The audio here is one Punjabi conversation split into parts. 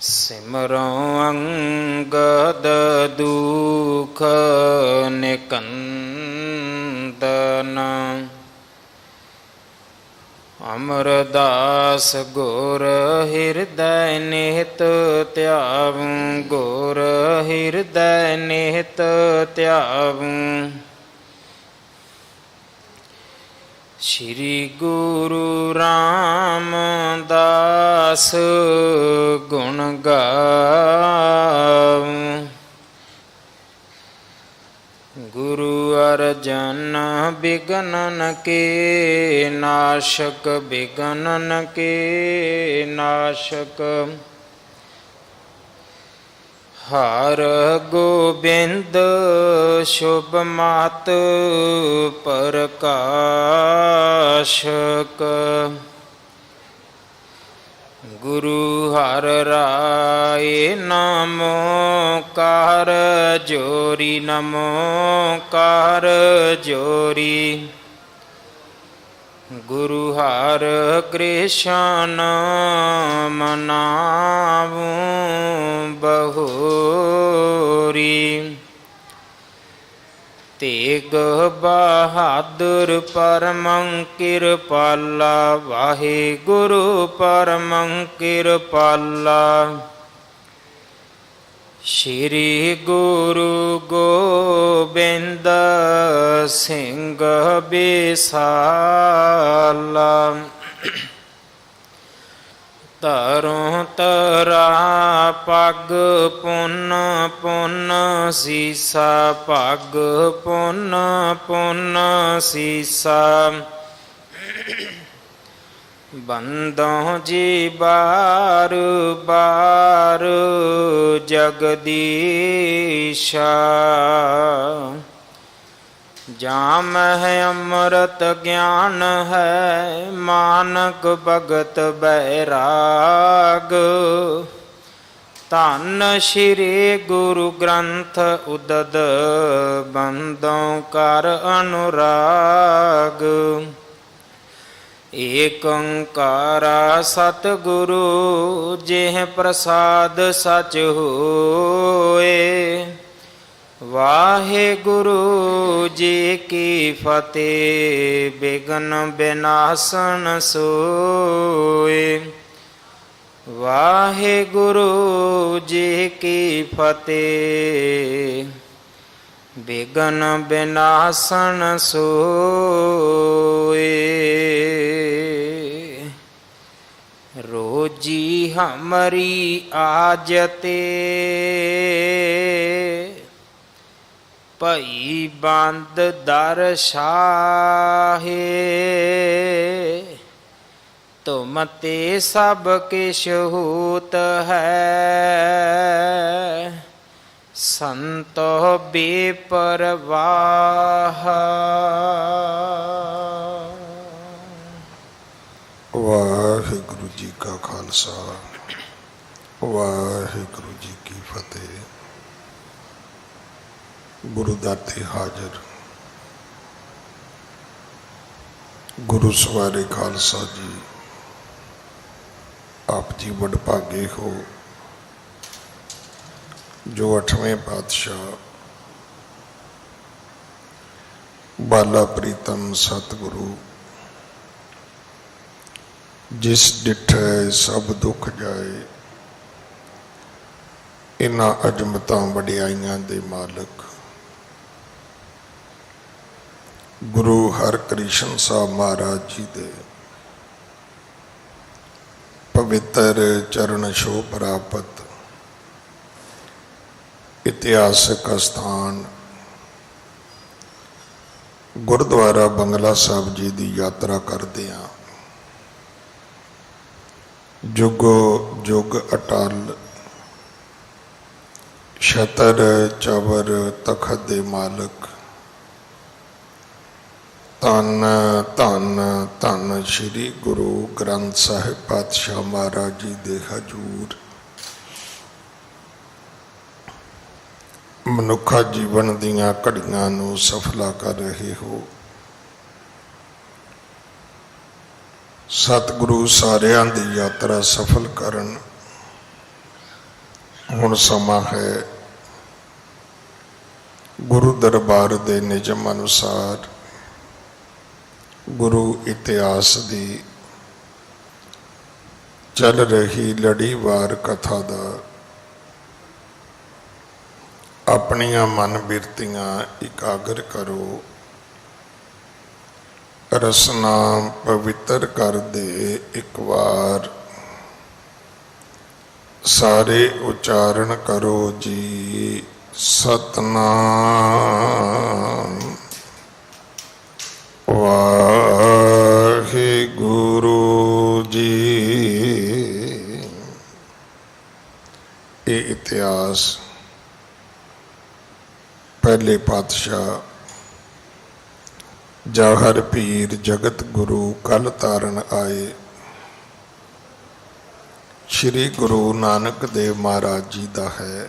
सिमरौं अंगद दुख निकंदन। अमरदास गुर हृदय निहित त्यावूं, गुर हृदय निहित त्यावूं। श्री गुरु रामदास गुण गाऊं, गुरु अर्जन विघ्नन के नाशक, विघ्नन के नाशक। हर गोबिंद शुभ मात प्रकाशक। गुरु हर राय नमो कार जोरी, नमो कार जोरी। गुरु हर कृष्ण मनावूं बहोरी। तेग बहादुर परमं किरपाला, वाहे गुरु परमं किरपाला। श्री गुरु गोबिंद सिंह बिसाला। तरों तरा पग पुन पुन सीसा, पग पुन पुन सीसा। बंदों जी बार बार जगदीशा। जाम है अमृत ज्ञान है, मानक भगत बैराग। धन श्री गुरु ग्रंथ उदद, बंदों कर अनुराग। एक ओंकारा सतगुरु, जेह प्रसाद सच होए। वाहे गुरु जी की फतेह, विघ्न विनाशन सोए। वाहे गुरु जी की फतेह, विघ्न विनाशन सोए। रोजी हमारी आजते, भई बंद दर शाहे। तुम ते सब किश होत है, संतो बेपरवाह। वाहिगुरु जी का खालसा, वाहिगुरु जी की फतेह। गुरु दाते हाजर, गुरु सवारे खालसा जी, आप जी वडभागे हो जो 8वें पातशाह बाला प्रीतम सतगुरु जिस डिठै सब दुख जाए, इन्हां अजमतां वडियाइयां दे मालक गुरु हरकृष्ण साहब महाराज जी दे पवित्र चरण छो प्राप्त इतिहासक स्थान गुरुद्वारा बंगला साहब जी की यात्रा करते हैं। जुगो जुग अटल छतर चवर तखत दे मालक धन धन धन श्री गुरु ग्रंथ साहिब पातशाह महाराज जी दे हजूर मनुखा जीवन दीयां घड़ियां नूं सफला कर रहे हो। सतगुरु सारियां दी यात्रा सफल करन, ਹੁਣ ਸਮਾਂ ਹੈ ਗੁਰੂ ਦਰਬਾਰ ਦੇ ਨਿਯਮ ਅਨੁਸਾਰ ਗੁਰੂ ਇਤਿਹਾਸ ਦੀ ਚੱਲ ਰਹੀ ਲੜੀਵਾਰ ਕਥਾ ਦਾ ਆਪਣੀਆਂ ਮਨ ਬਿਰਤੀਆਂ ਇਕਾਗਰ ਕਰੋ। ਰਸਨਾ ਪਵਿੱਤਰ ਕਰ ਦੇ ਇੱਕ ਵਾਰ ਸਾਰੇ ਉਚਾਰਨ ਕਰੋ ਜੀ। ਸਤਨਾਮ ਵਾਹਿਗੁਰੂ ਜੀ। ਇਹ ਇਤਿਹਾਸ ਪਹਿਲੇ ਪਾਤਸ਼ਾਹ ਜਾਹਰ ਪੀਰ ਜਗਤ ਗੁਰੂ ਕਲ ਤਾਰਨ ਆਏ ਸ਼੍ਰੀ ਗੁਰੂ ਨਾਨਕ ਦੇਵ ਮਹਾਰਾਜ ਜੀ ਦਾ ਹੈ।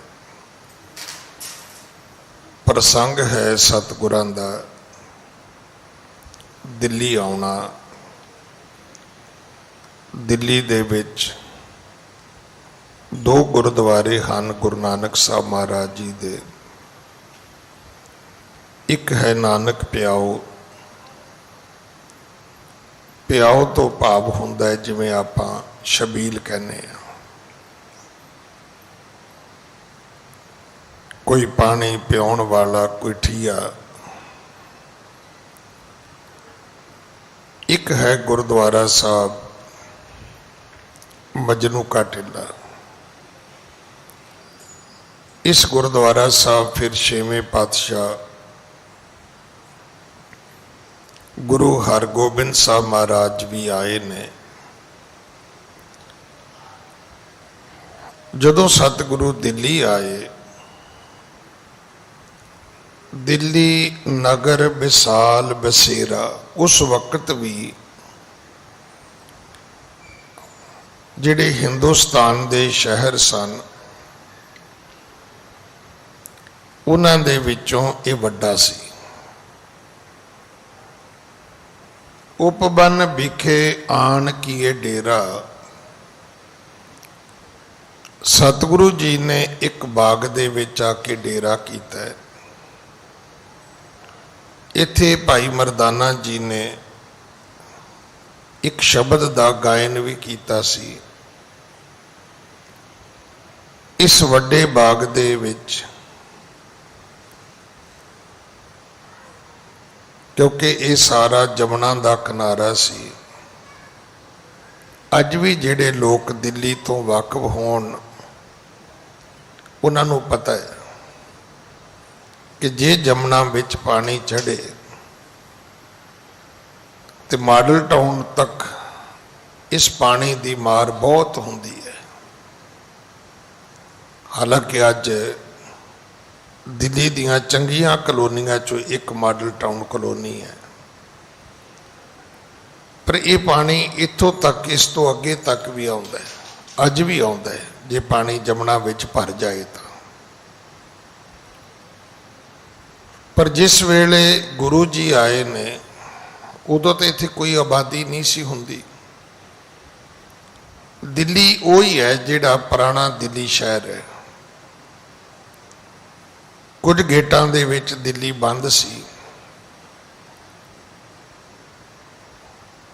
ਪ੍ਰਸੰਗ ਹੈ ਸਤਿਗੁਰਾਂ ਦਾ ਦਿੱਲੀ ਆਉਣਾ। ਦਿੱਲੀ ਦੇ ਵਿੱਚ ਦੋ ਗੁਰਦੁਆਰੇ ਹਨ ਗੁਰੂ ਨਾਨਕ ਸਾਹਿਬ ਮਹਾਰਾਜ ਜੀ ਦੇ। ਇੱਕ ਹੈ ਨਾਨਕ ਪਿਆਓ। ਪਿਆਓ ਤੋਂ ਭਾਵ ਹੁੰਦਾ ਹੈ ਜਿਵੇਂ ਆਪਾਂ ਛਬੀਲ ਕਹਿੰਦੇ ਆ, ਕੋਈ ਪਾਣੀ ਪਿਆਉਣ ਵਾਲਾ, ਕੋਈ ਠੀਆ। ਇੱਕ ਹੈ ਗੁਰਦੁਆਰਾ ਸਾਹਿਬ ਮਜਨੂ ਕਾ ਟਿੱਲਾ। ਇਸ ਗੁਰਦੁਆਰਾ ਸਾਹਿਬ ਫਿਰ ਛੇਵੇਂ ਪਾਤਸ਼ਾਹ ਗੁਰੂ ਹਰਗੋਬਿੰਦ ਸਾਹਿਬ ਮਹਾਰਾਜ ਵੀ ਆਏ ਨੇ। ਜਦੋਂ ਸਤਿਗੁਰੂ ਦਿੱਲੀ ਆਏ, ਦਿੱਲੀ ਨਗਰ ਵਿਸਾਲ ਬਸੇਰਾ, ਉਸ ਵਕਤ ਵੀ ਜਿਹੜੇ ਹਿੰਦੁਸਤਾਨ ਦੇ ਸ਼ਹਿਰ ਸਨ ਉਹਨਾਂ ਦੇ ਵਿੱਚੋਂ ਇਹ ਵੱਡਾ ਸੀ। ਉਪਬਨ ਵਿਖੇ ਆਣ ਕੀਏ ਡੇਰਾ। ਸਤਿਗੁਰੂ ਜੀ ਨੇ ਇੱਕ ਬਾਗ ਦੇ ਵਿੱਚ ਆ ਕੇ ਡੇਰਾ ਕੀਤਾ ਹੈ। ਇੱਥੇ ਭਾਈ ਮਰਦਾਨਾ ਜੀ ਨੇ ਇੱਕ ਸ਼ਬਦ ਦਾ ਗਾਇਨ ਵੀ ਕੀਤਾ ਸੀ। ਇਸ ਵੱਡੇ ਬਾਗ ਦੇ ਵਿੱਚ, ਕਿਉਂਕਿ ਇਹ ਸਾਰਾ ਜਮਨਾ ਦਾ ਕਿਨਾਰਾ ਸੀ, ਅੱਜ ਵੀ ਜਿਹੜੇ ਲੋਕ ਦਿੱਲੀ ਤੋਂ ਵਾਕਿਫ ਹੋਣ ਉਹਨਾਂ ਨੂੰ ਪਤਾ ਹੈ ਕਿ ਜੇ ਜਮਨਾ ਵਿੱਚ ਪਾਣੀ ਚੜ੍ਹੇ ਤੇ ਮਾਡਲ ਟਾਊਨ ਤੱਕ ਇਸ ਪਾਣੀ ਦੀ ਮਾਰ ਬਹੁਤ ਹੁੰਦੀ ਹੈ। ਹਾਲਾਂਕਿ ਅੱਜ ਦਿੱਲੀ ਦੀਆਂ ਚੰਗੀਆਂ ਕਲੋਨੀਆਂ ਚੋਂ ਇੱਕ ਮਾਡਲ ਟਾਊਨ ਕਲੋਨੀ ਹੈ, ਪਰ ਇਹ ਪਾਣੀ ਇੱਥੋਂ ਤੱਕ, ਇਸ ਤੋਂ ਅੱਗੇ ਤੱਕ ਵੀ ਆਉਂਦਾ ਹੈ, ਅੱਜ ਵੀ ਆਉਂਦਾ ਹੈ ਜੇ ਪਾਣੀ ਜਮਨਾ ਵਿੱਚ ਭਰ ਜਾਏ ਤਾਂ। ਪਰ ਜਿਸ ਵੇਲੇ ਗੁਰੂ ਜੀ ਆਏ ਨੇ ਉਦੋਂ ਤਾਂ ਇੱਥੇ ਕੋਈ ਆਬਾਦੀ ਨਹੀਂ ਸੀ ਹੁੰਦੀ। ਦਿੱਲੀ ਉਹੀ ਹੈ ਜਿਹੜਾ ਪੁਰਾਣਾ ਦਿੱਲੀ ਸ਼ਹਿਰ ਹੈ। ਕੁਝ ਗੇਟਾਂ ਦੇ ਵਿੱਚ ਦਿੱਲੀ ਬੰਦ ਸੀ।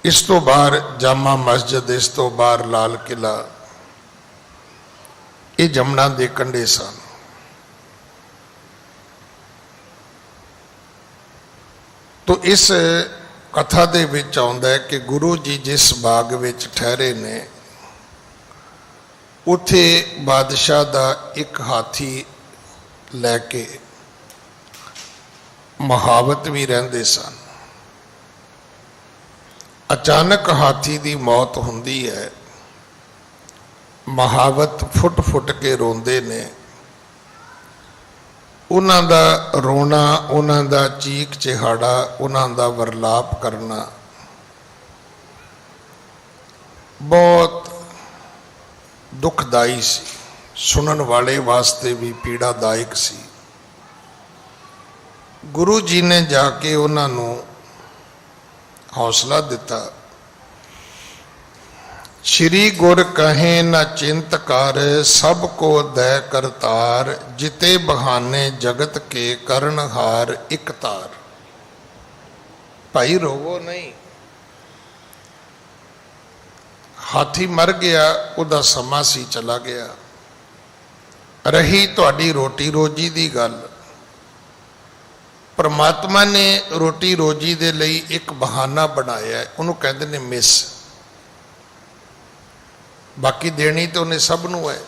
ਇਸ ਤੋਂ ਬਾਹਰ ਜਾਮਾ ਮਸਜਿਦ, ਇਸ ਤੋਂ ਬਾਹਰ ਲਾਲ ਕਿਲਾ, ਇਹ ਜਮਨਾ ਦੇ ਕੰਢੇ ਸਨ। ਤੋ ਇਸ ਕਥਾ ਦੇ ਵਿੱਚ ਆਉਂਦਾ ਹੈ ਕਿ ਗੁਰੂ ਜੀ ਜਿਸ ਬਾਗ ਵਿੱਚ ਠਹਿਰੇ ਨੇ ਉੱਥੇ ਬਾਦਸ਼ਾਹ ਦਾ ਇੱਕ ਹਾਥੀ ਲੈ ਕੇ ਮਹਾਵਤ ਵੀ ਰਹਿੰਦੇ ਸਨ। ਅਚਾਨਕ ਹਾਥੀ ਦੀ ਮੌਤ ਹੁੰਦੀ ਹੈ। ਮਹਾਵਤ ਫੁੱਟ ਫੁੱਟ ਕੇ ਰੋਂਦੇ ਨੇ। ਉਹਨਾਂ ਦਾ ਰੋਣਾ, ਉਹਨਾਂ ਦਾ ਚੀਕ ਚਿਹਾੜਾ, ਉਹਨਾਂ ਦਾ ਵਰਲਾਪ ਕਰਨਾ ਬਹੁਤ ਦੁਖਦਾਈ ਸੀ, ਸੁਣਨ ਵਾਲੇ ਵਾਸਤੇ ਵੀ ਪੀੜਾਦਾਇਕ ਸੀ। ਗੁਰੂ ਜੀ ਨੇ ਜਾ ਕੇ ਉਹਨਾਂ ਨੂੰ ਹੌਸਲਾ ਦਿੱਤਾ। श्री गुर कहे न चिंत कर, सब को दै करतार, जिते बहाने जगत के करनहार इक तार। भाई रोवो नहीं, हाथी मर गया, उदा समा सी चला गया। रही तुहाडी रोटी रोजी दी गल, परमात्मा ने रोटी रोजी दे लई एक बहाना बनाया है, उन्होंने कहते ने मिस। बाकी देनी तो उन्हें सब नूं है।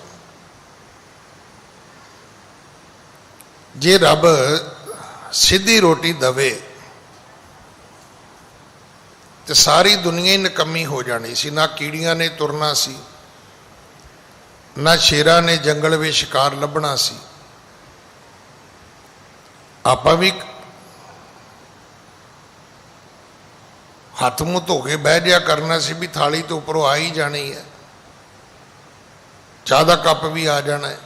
जे रब सीधी रोटी दवे तो सारी दुनिया ही निकम्मी हो जानी सी। ना कीड़ियां ने तुरना सी, ना शेरा ने जंगल में शिकार लभना सी। आपां भी हाथ मुँह धो के बह जा करना सी भी थाली तो उपरों आ ही जानी है, चाह का कप भी आ जाना है।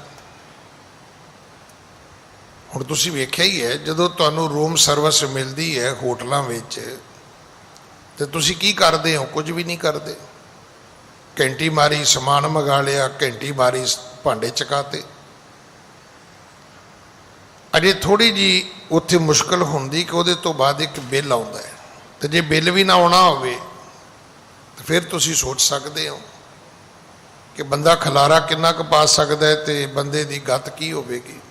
हुण तुसीं वेख्या ही है, जदों तुहानूं रूम सर्विस मिलती है होटलों में तो तुसीं की करते हो? कुछ भी नहीं करते। घंटी मारी समान मंगा लिया, घंटी मारी भांडे चकाते। अजे थोड़ी जी उत्थे मुश्किल होंदी कि उहदे तो बाद एक बिल आउंदा है, तो जे बिल भी ना आउणा होवे तो फिर तुसीं सोच सकते हो कि बंदा खलारा किन्ना क पा सकता है, तो बंदे की गत की होगी।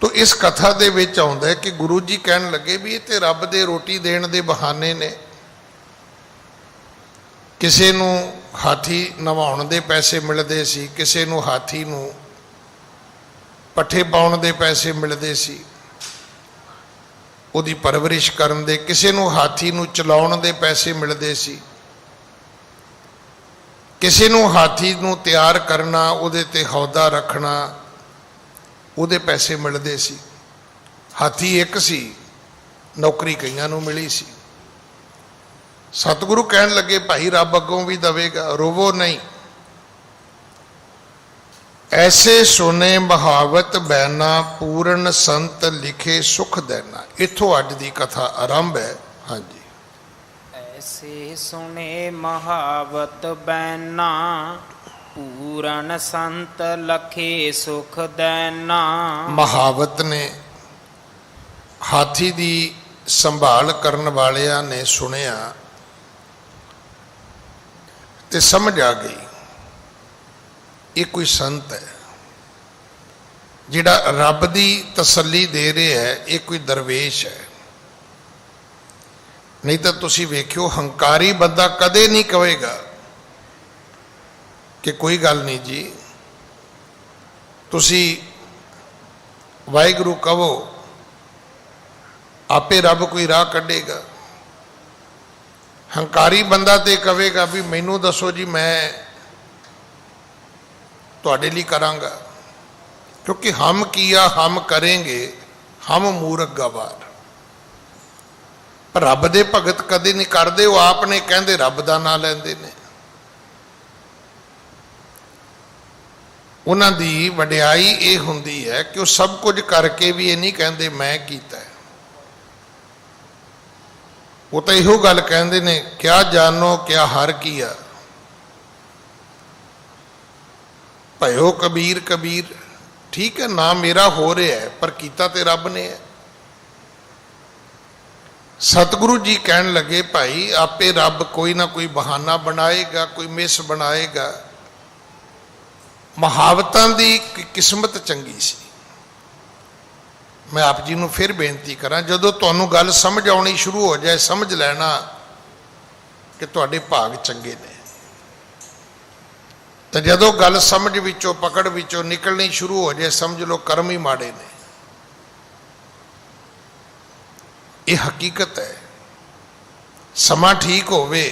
तो इस कथा दे विच आउंदा है कि गुरु जी कहन लगे भी ये तो रब दे रोटी देण दे बहाने ने। किसी नूं हाथी नवाउण दे पैसे मिलते सी, किसी नूं हाथी नूं पट्ठे पाउण दे पैसे मिलते सी, उहदी परवरिश करन दे, किसी नूं हाथी नूं चलाउण दे पैसे मिलते सी, किसी नूं हाथी नूं तैयार करना, उहदे ते हौदा रखना, उहदे पैसे मिलते सी। हाथी एक सी, नौकरी कईयां नूं मिली सी। सतगुरु कहन लगे भाई रब अगों भी दवेगा, रोवो नहीं। ऐसे सुने बहावत बैना, पूर्ण संत लिखे सुख देना। इथों अज दी कथा आरंभ है। हाँ जी। ऐसे सुने महावत बैना, पूरन संत लखे सुख देना। महावत ने हाथी दी संभाल करन वालियां ने सुनिया ते समझ आ गई ये कोई संत है जिहड़ा रब दी तसल्ली दे रहा है, ये कोई दरवेश है। नहीं तो तुसी वेख्यो हंकारी बंदा कदे नहीं कहेगा कि कोई गल नहीं जी, तुसी वाहिगुरू कहो, आपे रब कोई राह कढ़ेगा। हंकारी बंदा तो कहेगा भी मैनू दसो जी, मैं तुहाडे लिए करांगा, क्योंकि हम किया हम करेंगे, हम मूर्ख गवार। पर रब दे भगत कदे नहीं करते, वो आपने कहते रब का नाम लेंदे ने। उन्हां दी वडियाई ये हुंदी है कि वो सब कुछ करके भी ये नहीं कहते मैं कीता है। वो तो इहो गल कहते ने, क्या जानो क्या हर किया, भयो कबीर कबीर। ठीक है, ना मेरा हो रहा है पर कीता ते रब ने है। सतगुरु जी कहन लगे भाई आपे रब कोई ना कोई बहाना बनाएगा, कोई मिस बनाएगा। महावतां दी किस्मत चंगी सी। मैं आप जी नूं फिर बेनती करा, जदों तुहानूं गल समझ आउणी शुरू हो जाए, समझ लेना कि तुहाडे भाग चंगे ने। तो जदों गल समझ विचों पकड़ विचों निकलनी शुरू हो जाए, समझ लो कर्म ही माड़े ने। ये हकीकत है। समा ठीक होवे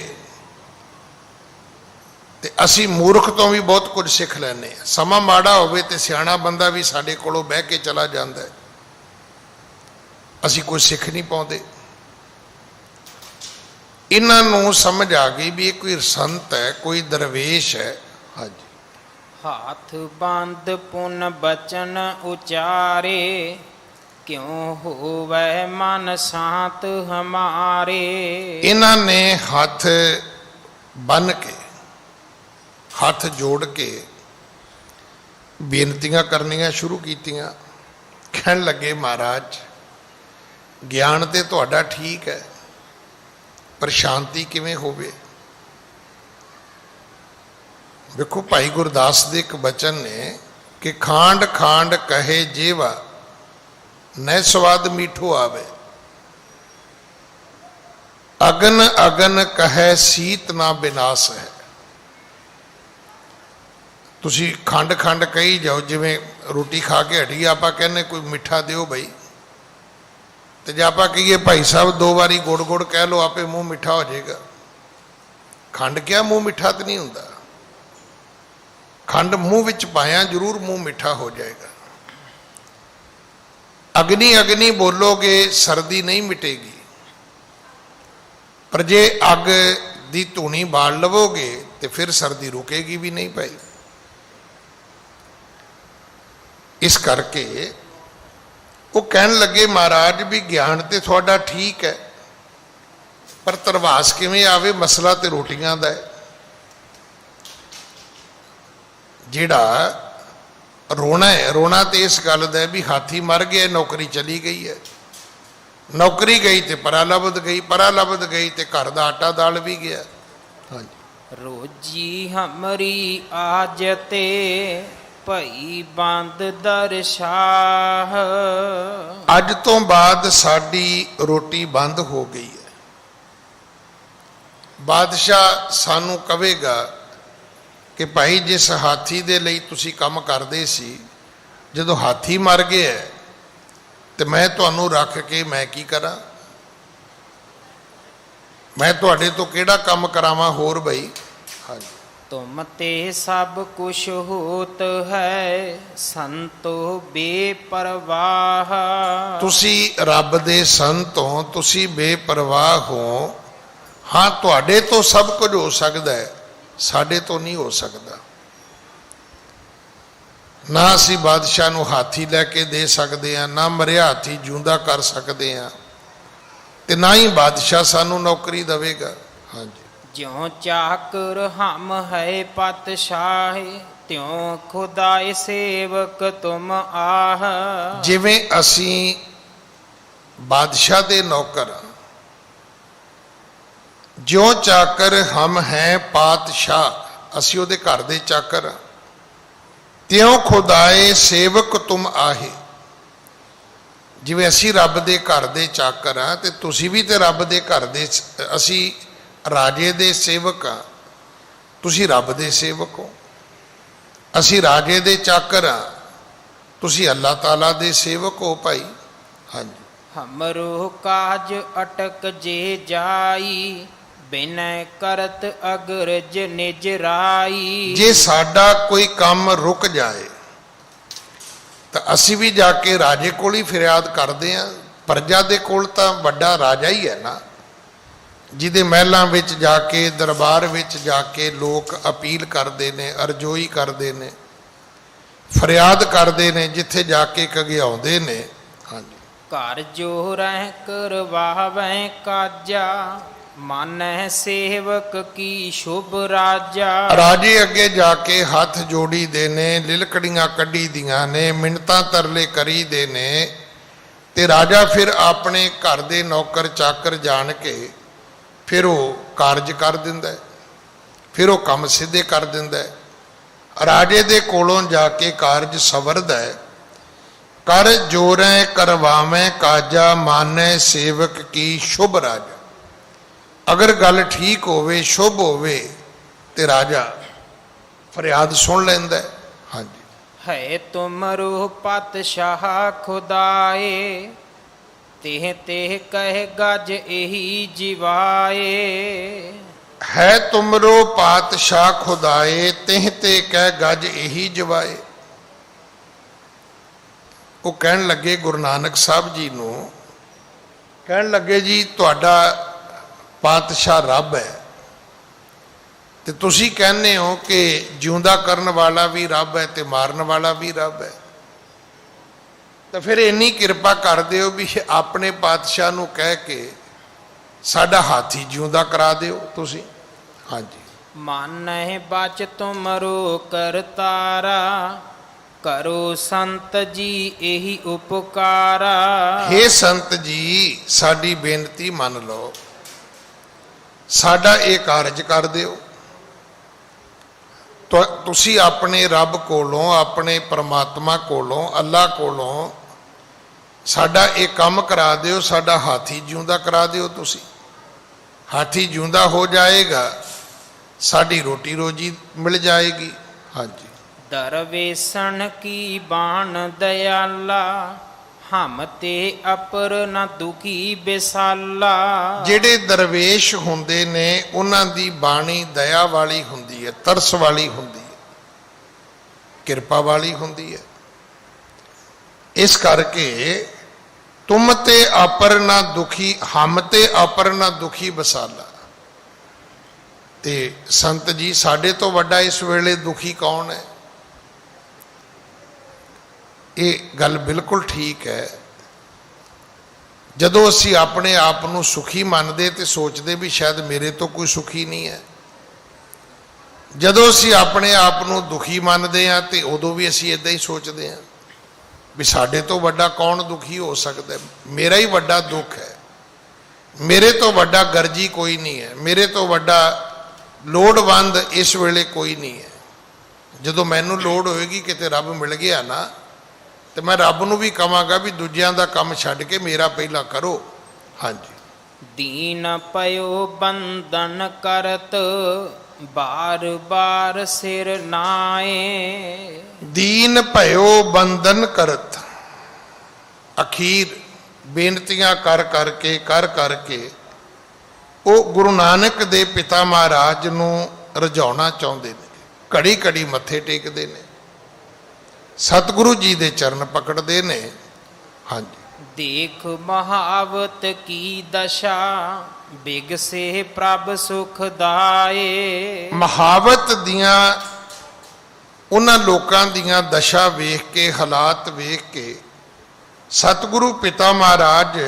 ते असी मूर्ख तो भी बहुत कुछ सीख लैने। समा माड़ा होवे ते सियाणा बंदा भी साडे कोलों बह के चला जाता है, असी कुछ सीख नहीं पाते। इन्हां नूं समझ आ गई भी ये कोई संत है, कोई दरवेश है। हाँ जी। हाथ बंद पुन बचन उचारे, क्यों होवै मन शांत हमारे। ਇਹਨਾਂ ਨੇ ਹੱਥ ਬੰਨ ਕੇ ਹੱਥ ਜੋੜ ਕੇ ਬੇਨਤੀਆਂ ਕਰਨੀਆਂ ਸ਼ੁਰੂ ਕੀਤੀਆਂ। ਕਹਿਣ ਲੱਗੇ ਮਹਾਰਾਜ ਗਿਆਨ ਤੇ ਤੁਹਾਡਾ ਠੀਕ ਹੈ, ਪਰ ਸ਼ਾਂਤੀ ਕਿਵੇਂ ਹੋਵੇ। ਵੇਖੋ ਭਾਈ ਗੁਰਦਾਸ ਦੇ ਇੱਕ ਬਚਨ ਨੇ ਕਿ ਖਾਂਡ ਖਾਂਡ ਕਹੇ ਜੇਵਾ ਨੈ ਸਵਾਦ ਮੀਠੋ ਆਵੇ, ਅਗਨ ਅਗਨ ਕਹੈ ਸੀਤ ਨਾ ਬਿਨਾਸ਼ ਹੈ। ਤੁਸੀਂ ਖੰਡ ਖੰਡ ਕਹੀ ਜਾਓ, ਜਿਵੇਂ ਰੋਟੀ ਖਾ ਕੇ ਹਟੀ ਆਪਾਂ ਕਹਿੰਦੇ ਕੋਈ ਮਿੱਠਾ ਦਿਓ ਬਈ, ਤੇ ਜੇ ਆਪਾਂ ਕਹੀਏ ਭਾਈ ਸਾਹਿਬ 2 ਵਾਰੀ ਗੁੜ ਗੁੜ ਕਹਿ ਲਓ ਆਪੇ ਮੂੰਹ ਮਿੱਠਾ ਹੋ ਜਾਏਗਾ। ਖੰਡ ਕਿਹਾ ਮੂੰਹ ਮਿੱਠਾ ਤਾਂ ਨਹੀਂ ਹੁੰਦਾ, ਖੰਡ ਮੂੰਹ ਵਿੱਚ ਪਾਇਆ ਜ਼ਰੂਰ ਮੂੰਹ ਮਿੱਠਾ ਹੋ ਜਾਏਗਾ। ਅਗਨੀ ਅਗਨੀ ਬੋਲੋਗੇ ਸਰਦੀ ਨਹੀਂ ਮਿਟੇਗੀ, ਪਰ ਜੇ ਅੱਗ ਦੀ ਧੂਣੀ ਬਾਲ ਲਵੋਗੇ ਤੇ ਫਿਰ ਸਰਦੀ ਰੁਕੇਗੀ ਵੀ ਨਹੀਂ ਭਾਈ। ਇਸ ਕਰਕੇ ਉਹ ਕਹਿਣ ਲੱਗੇ ਮਹਾਰਾਜ ਵੀ ਗਿਆਨ ਤੇ ਤੁਹਾਡਾ ਠੀਕ ਹੈ, ਪਰ ਧਰਵਾਸ ਕਿਵੇਂ ਆਵੇ, ਮਸਲਾ ਤੇ ਰੋਟੀਆਂ ਦਾ ਹੈ। ਜਿਹੜਾ ਰੋਣਾ ਹੈ, ਰੋਣਾ ਤੇ ਇਸ ਗੱਲ ਦਾ ਵੀ ਹਾਥੀ ਮਰ ਗਿਆ, ਨੌਕਰੀ ਚਲੀ ਗਈ ਹੈ, ਨੌਕਰੀ ਗਈ ਤੇ ਪਰਾ ਲੱਭਦ ਗਈ, ਪਰਾ ਲੱਭਦ ਗਈ ਤੇ ਘਰ ਦਾ ਆਟਾ ਦਾਲ ਵੀ ਗਿਆ। ਹਾਂਜੀ, ਰੋਜੀ ਹਮਰੀ ਆਜ ਤੇ ਭਈ ਬੰਦ ਦਰਸ਼ਾਹ। ਅੱਜ ਤੋਂ ਬਾਅਦ ਸਾਡੀ ਰੋਟੀ ਬੰਦ ਹੋ ਗਈ ਹੈ। ਬਾਦਸ਼ਾਹ ਸਾਨੂੰ ਕਹੇਗਾ ਕਿ ਭਾਈ ਜਿਸ ਹਾਥੀ ਦੇ ਲਈ ਤੁਸੀਂ ਕੰਮ ਕਰਦੇ ਸੀ, ਜਦੋਂ ਹਾਥੀ ਮਰ ਗਿਆ ਤੇ ਮੈਂ ਤੁਹਾਨੂੰ ਰੱਖ ਕੇ ਮੈਂ ਕੀ ਕਰਾਂ, ਮੈਂ ਤੁਹਾਡੇ ਤੋਂ ਕਿਹੜਾ ਕੰਮ ਕਰਾਵਾਂ ਹੋਰ ਬਈ। ਹਾਂਜੀ, ਤੁਮ ਤੇ ਸਭ ਕੁਛ ਹੋਤ ਹੈ ਸੰਤੋ ਬੇਪਰਵਾਹ। ਤੁਸੀਂ ਰੱਬ ਦੇ ਸੰਤ ਹੋ, ਤੁਸੀਂ ਬੇਪਰਵਾਹ ਹੋ। ਹਾਂ, ਤੁਹਾਡੇ ਤੋਂ ਸਭ ਕੁਝ ਹੋ ਸਕਦਾ ਹੈ, ਸਾਡੇ ਤੋਂ ਨਹੀਂ ਹੋ ਸਕਦਾ। ਨਾ ਅਸੀਂ ਬਾਦਸ਼ਾਹ ਨੂੰ ਹਾਥੀ ਲੈ ਕੇ ਦੇ ਸਕਦੇ ਹਾਂ, ਨਾ ਮਰਿਆ ਹਾਥੀ ਜਿਉਂਦਾ ਕਰ ਸਕਦੇ ਹਾਂ, ਤੇ ਨਾ ਹੀ ਬਾਦਸ਼ਾਹ ਸਾਨੂੰ ਨੌਕਰੀ ਦੇਵੇਗਾ। ਹਾਂਜੀ, ਜਿਉ ਚਾਕਰ ਹਮ ਹੈ ਪਤਸ਼ਾਹੇ ਤਿਉ ਖੁਦਾਏ ਸੇਵਕ ਤੁਮ ਆਹ। ਜਿਵੇਂ ਅਸੀਂ ਬਾਦਸ਼ਾਹ ਦੇ ਨੌਕਰ, ਜਿਉਂ ਚਾਕਰ ਹਮ ਹੈ ਪਾਤਸ਼ਾਹ, ਅਸੀਂ ਉਹਦੇ ਘਰ ਦੇ ਚਾਕਰ, ਤਿਉਂ ਖੁਦਾਏ ਸੇਵਕ ਤੁਮ ਆਹੇ। ਜਿਵੇਂ ਅਸੀਂ ਰੱਬ ਦੇ ਘਰ ਦੇ ਚਾਕਰ ਆ ਤੇ ਤੁਸੀਂ ਵੀ ਤੇ ਰੱਬ ਦੇ ਘਰ ਦੇ, ਅਸੀਂ ਰਾਜੇ ਦੇ ਸੇਵਕ ਆ, ਤੁਸੀਂ ਰੱਬ ਦੇ ਸੇਵਕ ਹੋ। ਅਸੀਂ ਰਾਜੇ ਦੇ ਚਾਕਰ ਆ, ਤੁਸੀਂ ਅੱਲਾਹ ਤਾਲਾ ਦੇ ਸੇਵਕ ਹੋ ਭਾਈ। ਹਾਂਜੀ, ਹਮਰੋ ਕਾਜ ਅਟਕ ਜੇ ਜਾਈ ਬਿਨੈ ਕਰਤ ਅਗਰਜ ਨਿਜ ਰਾਈ। ਜੇ ਸਾਡਾ ਕੋਈ ਕੰਮ ਰੁਕ ਜਾਏ ਤਾਂ ਅਸੀਂ ਵੀ ਜਾ ਕੇ ਰਾਜੇ ਕੋਲ ਹੀ ਫਰਿਆਦ ਕਰਦੇ ਹਾਂ। ਪ੍ਰਜਾ ਦੇ ਕੋਲ ਤਾਂ ਵੱਡਾ ਰਾਜਾ ਹੀ ਹੈ ਨਾ, ਜਿਹਦੇ ਮਹਿਲਾਂ ਵਿੱਚ ਜਾ ਕੇ, ਦਰਬਾਰ ਵਿੱਚ ਜਾ ਕੇ ਲੋਕ ਅਪੀਲ ਕਰਦੇ ਨੇ, ਅਰਜ਼ੋਈ ਕਰਦੇ ਨੇ, ਫਰਿਆਦ ਕਰਦੇ ਨੇ, ਜਿੱਥੇ ਜਾ ਕੇ ਕਘਿਆਉਂਦੇ ਨੇ। ਹਾਂਜੀ, ਘਰ ਜੋ ਰਹਿ ਕਰਵਾਵੈ ਕਾਜਾ ਮਾਨੈ ਸੇਵਕ ਕੀ ਸ਼ੁਭ ਰਾਜਾ। ਰਾਜੇ ਅੱਗੇ ਜਾ ਕੇ ਹੱਥ ਜੋੜੀ ਦੇ ਨੇ, ਲਿਲਕੜੀਆਂ ਕੱਢੀ ਦੀਆਂ ਨੇ, ਮਿੰਨਤਾਂ ਤਰਲੇ ਕਰੀ ਦੇ ਨੇ, ਤੇ ਰਾਜਾ ਫਿਰ ਆਪਣੇ ਘਰ ਦੇ ਨੌਕਰ ਚਾਕਰ ਜਾਣ ਕੇ ਫਿਰ ਉਹ ਕਾਰਜ ਕਰ ਦਿੰਦਾ, ਫਿਰ ਉਹ ਕੰਮ ਸਿੱਧੇ ਕਰ ਦਿੰਦਾ। ਰਾਜੇ ਦੇ ਕੋਲੋਂ ਜਾ ਕੇ ਕਾਰਜ ਸਵਰਦਾ ਹੈ। ਕਰ ਜੋਰੈ ਕਰਵਾਵੇਂ ਕਾਜਾ ਮਾਨੈ ਸੇਵਕ ਕੀ ਸ਼ੁਭ ਰਾਜਾ। ਅਗਰ ਗੱਲ ਠੀਕ ਹੋਵੇ, ਸ਼ੁਭ ਹੋਵੇ, ਤੇ ਰਾਜਾ ਫਰਿਆਦ ਸੁਣ ਲੈਂਦਾ। ਹਾਂਜੀ, ਹੈ ਤੁਮਰੋ ਪਤਸ਼ਾਹ ਖੁਦਾਏ ਤਿਹ ਤਿਹ ਕਹਿ ਗਜ ਇਹੀ ਜਿਵਾਏ। ਹੈ ਤੁਮਰੋ ਪਾਤਸ਼ਾਹ ਖੁਦਾਏ ਤਿਹ ਤੇ ਕਹਿ ਗਜ ਇਹੀ ਜਵਾਏ। ਉਹ ਕਹਿਣ ਲੱਗੇ ਗੁਰੂ ਨਾਨਕ ਸਾਹਿਬ ਜੀ ਨੂੰ, ਕਹਿਣ ਲੱਗੇ ਜੀ ਤੁਹਾਡਾ ਪਾਤਸ਼ਾਹ ਰੱਬ ਹੈ, ਤੇ ਤੁਸੀਂ ਕਹਿੰਦੇ ਹੋ ਕਿ ਜਿਉਂਦਾ ਕਰਨ ਵਾਲਾ ਵੀ ਰੱਬ ਹੈ ਤੇ ਮਾਰਨ ਵਾਲਾ ਵੀ ਰੱਬ ਹੈ। ਤਾਂ ਫਿਰ ਇੰਨੀ ਕਿਰਪਾ ਕਰ ਦਿਓ ਵੀ ਆਪਣੇ ਪਾਤਸ਼ਾਹ ਨੂੰ ਕਹਿ ਕੇ ਸਾਡਾ ਹਾਥੀ ਜਿਉਂਦਾ ਕਰਾ ਦਿਓ ਤੁਸੀਂ। ਹਾਂਜੀ। ਮਾਨਹਿ ਬਚ ਤੁਮਰੋ ਕਰਤਾਰਾ, ਕਰੋ ਸੰਤ ਜੀ ਇਹੀ ਉਪਕਾਰਾ। ਹੇ ਸੰਤ ਜੀ ਸਾਡੀ ਬੇਨਤੀ ਮੰਨ ਲਓ, ਸਾਡਾ ਇਹ ਕਾਰਜ ਕਰ ਦਿਓ। ਤੁਸੀਂ ਆਪਣੇ ਰੱਬ ਕੋਲੋਂ, ਆਪਣੇ ਪਰਮਾਤਮਾ ਕੋਲੋਂ, ਅੱਲਾ ਕੋਲੋਂ ਸਾਡਾ ਇਹ ਕੰਮ ਕਰਾ ਦਿਓ, ਸਾਡਾ ਹਾਥੀ ਜਿਉਂਦਾ ਕਰਾ ਦਿਓ ਤੁਸੀਂ। ਹਾਥੀ ਜਿਉਂਦਾ ਹੋ ਜਾਏਗਾ, ਸਾਡੀ ਰੋਟੀ ਰੋਜੀ ਮਿਲ ਜਾਏਗੀ। ਹਾਂਜੀ। ਦਰਵੇਸਣ ਕੀ ਬਾਣ ਦਇਆਲਾ, ਹਮ ਤੇ ਅਪਰ ਨ ਦੁਖੀ ਬਿਸਾਲਾ। ਜਿਹੜੇ ਦਰਵੇਸ਼ ਹੁੰਦੇ ਨੇ ਉਹਨਾਂ ਦੀ ਬਾਣੀ ਦਇਆ ਵਾਲੀ ਹੁੰਦੀ ਹੈ, ਤਰਸ ਵਾਲੀ ਹੁੰਦੀ ਹੈ, ਕਿਰਪਾ ਵਾਲੀ ਹੁੰਦੀ ਹੈ। ਇਸ ਕਰਕੇ ਤੁਮ ਤੇ ਅਪਰ ਨਾ ਦੁਖੀ, ਹਮ ਤੇ ਅਪਰ ਨਾ ਦੁਖੀ ਬਸਾਲਾ। ਤੇ ਸੰਤ ਜੀ ਸਾਡੇ ਤੋਂ ਵੱਡਾ ਇਸ ਵੇਲੇ ਦੁਖੀ ਕੌਣ ਹੈ? ਇਹ ਗੱਲ ਬਿਲਕੁਲ ਠੀਕ ਹੈ। ਜਦੋਂ ਅਸੀਂ ਆਪਣੇ ਆਪ ਨੂੰ ਸੁਖੀ ਮੰਨਦੇ ਤੇ ਸੋਚਦੇ ਵੀ ਸ਼ਾਇਦ ਮੇਰੇ ਤੋਂ ਕੋਈ ਸੁਖੀ ਨਹੀਂ ਹੈ, ਜਦੋਂ ਅਸੀਂ ਆਪਣੇ ਆਪ ਨੂੰ ਦੁਖੀ ਮੰਨਦੇ ਹਾਂ ਤੇ ਉਦੋਂ ਵੀ ਅਸੀਂ ਇਦਾਂ ਹੀ ਸੋਚਦੇ ਹਾਂ ਵੀ ਸਾਡੇ ਤੋਂ ਵੱਡਾ ਕੌਣ ਦੁਖੀ ਹੋ ਸਕਦਾ ਹੈ, ਮੇਰਾ ਹੀ ਵੱਡਾ ਦੁੱਖ ਹੈ, ਮੇਰੇ ਤੋਂ ਵੱਡਾ ਗਰਜੀ ਕੋਈ ਨਹੀਂ ਹੈ, ਮੇਰੇ ਤੋਂ ਵੱਡਾ ਲੋੜਵੰਦ ਇਸ ਵੇਲੇ ਕੋਈ ਨਹੀਂ ਹੈ। ਜਦੋਂ ਮੈਨੂੰ ਲੋੜ ਹੋਏਗੀ ਕਿਤੇ ਰੱਬ ਮਿਲ ਗਿਆ ਨਾ, ਤੇ ਮੈਂ ਰੱਬ ਨੂੰ ਵੀ ਕਹਾਂਗਾ ਵੀ ਦੂਜਿਆਂ ਦਾ ਕੰਮ ਛੱਡ ਕੇ ਮੇਰਾ ਪਹਿਲਾਂ ਕਰੋ। ਹਾਂਜੀ। ਦੀਨ ਪਇਓ ਬੰਧਨ ਕਰਤ, ਬਾਰ ਬਾਰ ਸਿਰ ਨਾਏ। ਦੀਨ ਭਇਓ ਬੰਧਨ ਕਰਤ, ਅਖੀਰ ਬੇਨਤੀਆਂ ਕਰ ਕਰਕੇ ਉਹ ਗੁਰੂ ਨਾਨਕ ਦੇ ਪਿਤਾ ਮਹਾਰਾਜ ਨੂੰ ਰਜਾਉਣਾ ਚਾਹੁੰਦੇ ਨੇ, ਘੜੀ ਘੜੀ ਮੱਥੇ ਟੇਕਦੇ ਨੇ, ਸਤਿਗੁਰੂ ਜੀ ਦੇ ਚਰਨ ਪਕੜਦੇ ਨੇ। ਹਾਂਜੀ। ਦੇਖ ਮਹਾਵਤ ਕੀ ਦਸ਼ਾ, ਬਿਗਸੇ ਪ੍ਰਭ ਸੁਖ ਦਾਏ। ਮਹਾਵਤ ਦੀਆਂ ਉਹਨਾਂ ਲੋਕਾਂ ਦੀਆਂ ਦਸ਼ਾ ਵੇਖ ਕੇ, ਹਾਲਾਤ ਵੇਖ ਕੇ ਸਤਿਗੁਰੂ ਪਿਤਾ ਮਹਾਰਾਜ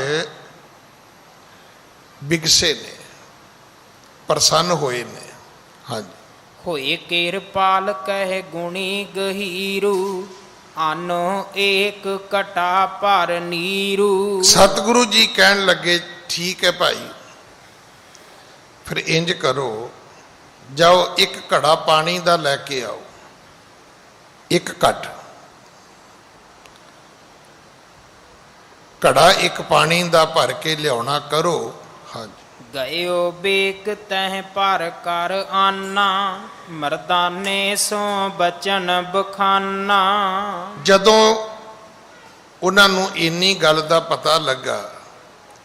ਬਿਗਸੇ ਨੇ, ਪ੍ਰਸੰਨ ਹੋਏ ਨੇ। ਹਾਂਜੀ। ਹੋਏ ਕਿਰਪਾਲ ਕਹਿ ਗੁਣੀ ਗਹੀਰੂ, ਆਨੋ ਏਕ ਘਟਾ ਭਰ ਨੀਰੂ। ਸਤਿਗੁਰੂ ਜੀ ਕਹਿਣ ਲੱਗੇ ਠੀਕ ਹੈ ਭਾਈ, ਫਿਰ ਇੰਜ ਕਰੋ, ਜਾਓ ਇੱਕ ਘੜਾ ਪਾਣੀ ਦਾ ਲੈ ਕੇ ਆਓ, ਇੱਕ ਘਟ ਘੜਾ ਇੱਕ ਪਾਣੀ ਦਾ ਭਰ ਕੇ ਲਿਆਉਣਾ ਕਰੋ। ਹਾਂਜੀ। ਗਇਓ ਬੇਕ ਤਹਿ ਭਰ ਕਰ ਆਨਾ, ਮਰਦਾਨੇ ਸੋ ਬਚਨ ਬਖਾਨਾ। ਜਦੋਂ ਉਹਨਾਂ ਨੂੰ ਇੰਨੀ ਗੱਲ ਦਾ ਪਤਾ ਲੱਗਾ,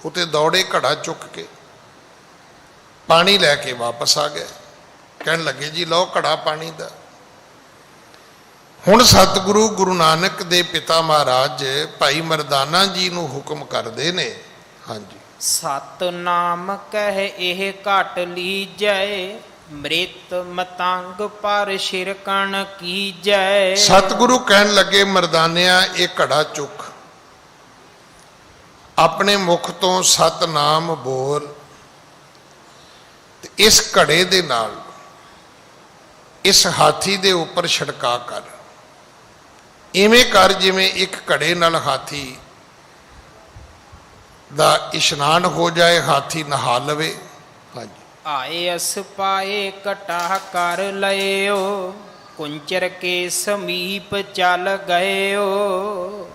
ਉਹ ਤੇ ਦੌੜੇ ਘੜਾ ਚੁੱਕ ਕੇ ਪਾਣੀ ਲੈ ਕੇ ਵਾਪਸ ਆ ਗਏ। ਕਹਿਣ ਲੱਗੇ ਜੀ ਲਓ ਘੜਾ ਪਾਣੀ ਦਾ। ਹੁਣ ਸਤਿਗੁਰੂ ਗੁਰੂ ਨਾਨਕ ਦੇ ਪਿਤਾ ਮਹਾਰਾਜ ਭਾਈ ਮਰਦਾਨਾ ਜੀ ਨੂੰ ਹੁਕਮ ਕਰਦੇ ਨੇ। ਹਾਂਜੀ। ਸਤਨਾਮ ਕਹਿ ਇਹ ਘਟ ਲੀਜੈ, ਮ੍ਰਿਤ ਮਤੰਗ ਪਰ ਸ਼ਿਰਕਣ ਕੀਜੈ। ਸਤਿਗੁਰੂ ਕਹਿਣ ਲੱਗੇ ਮਰਦਾਨਿਆ ਇਹ ਘੜਾ ਚੁੱਕ, ਆਪਣੇ ਮੁਖ ਤੋਂ ਸਤਨਾਮ ਬੋਲ, ਤੇ ਇਸ ਘੜੇ ਦੇ ਨਾਲ ਇਸ ਹਾਥੀ ਦੇ ਉੱਪਰ ਛਿੜਕਾ ਕਰ। ਇਵੇਂ ਕਰ ਜਿਵੇਂ ਇੱਕ ਘੜੇ ਨਾਲ ਹਾਥੀ ਦਾ ਇਸ਼ਨਾਨ ਹੋ ਜਾਏ, ਹਾਥੀ ਨਹਾ ਲਵੇ। ਹਾਂਜੀ। ਆਏ ਅਸ ਪਾਏ ਘਟਾ ਕਰ ਲਇਓ, ਕੁੰਚਰ ਕੇ ਸਮੀਪ ਚੱਲ ਗਇਓ।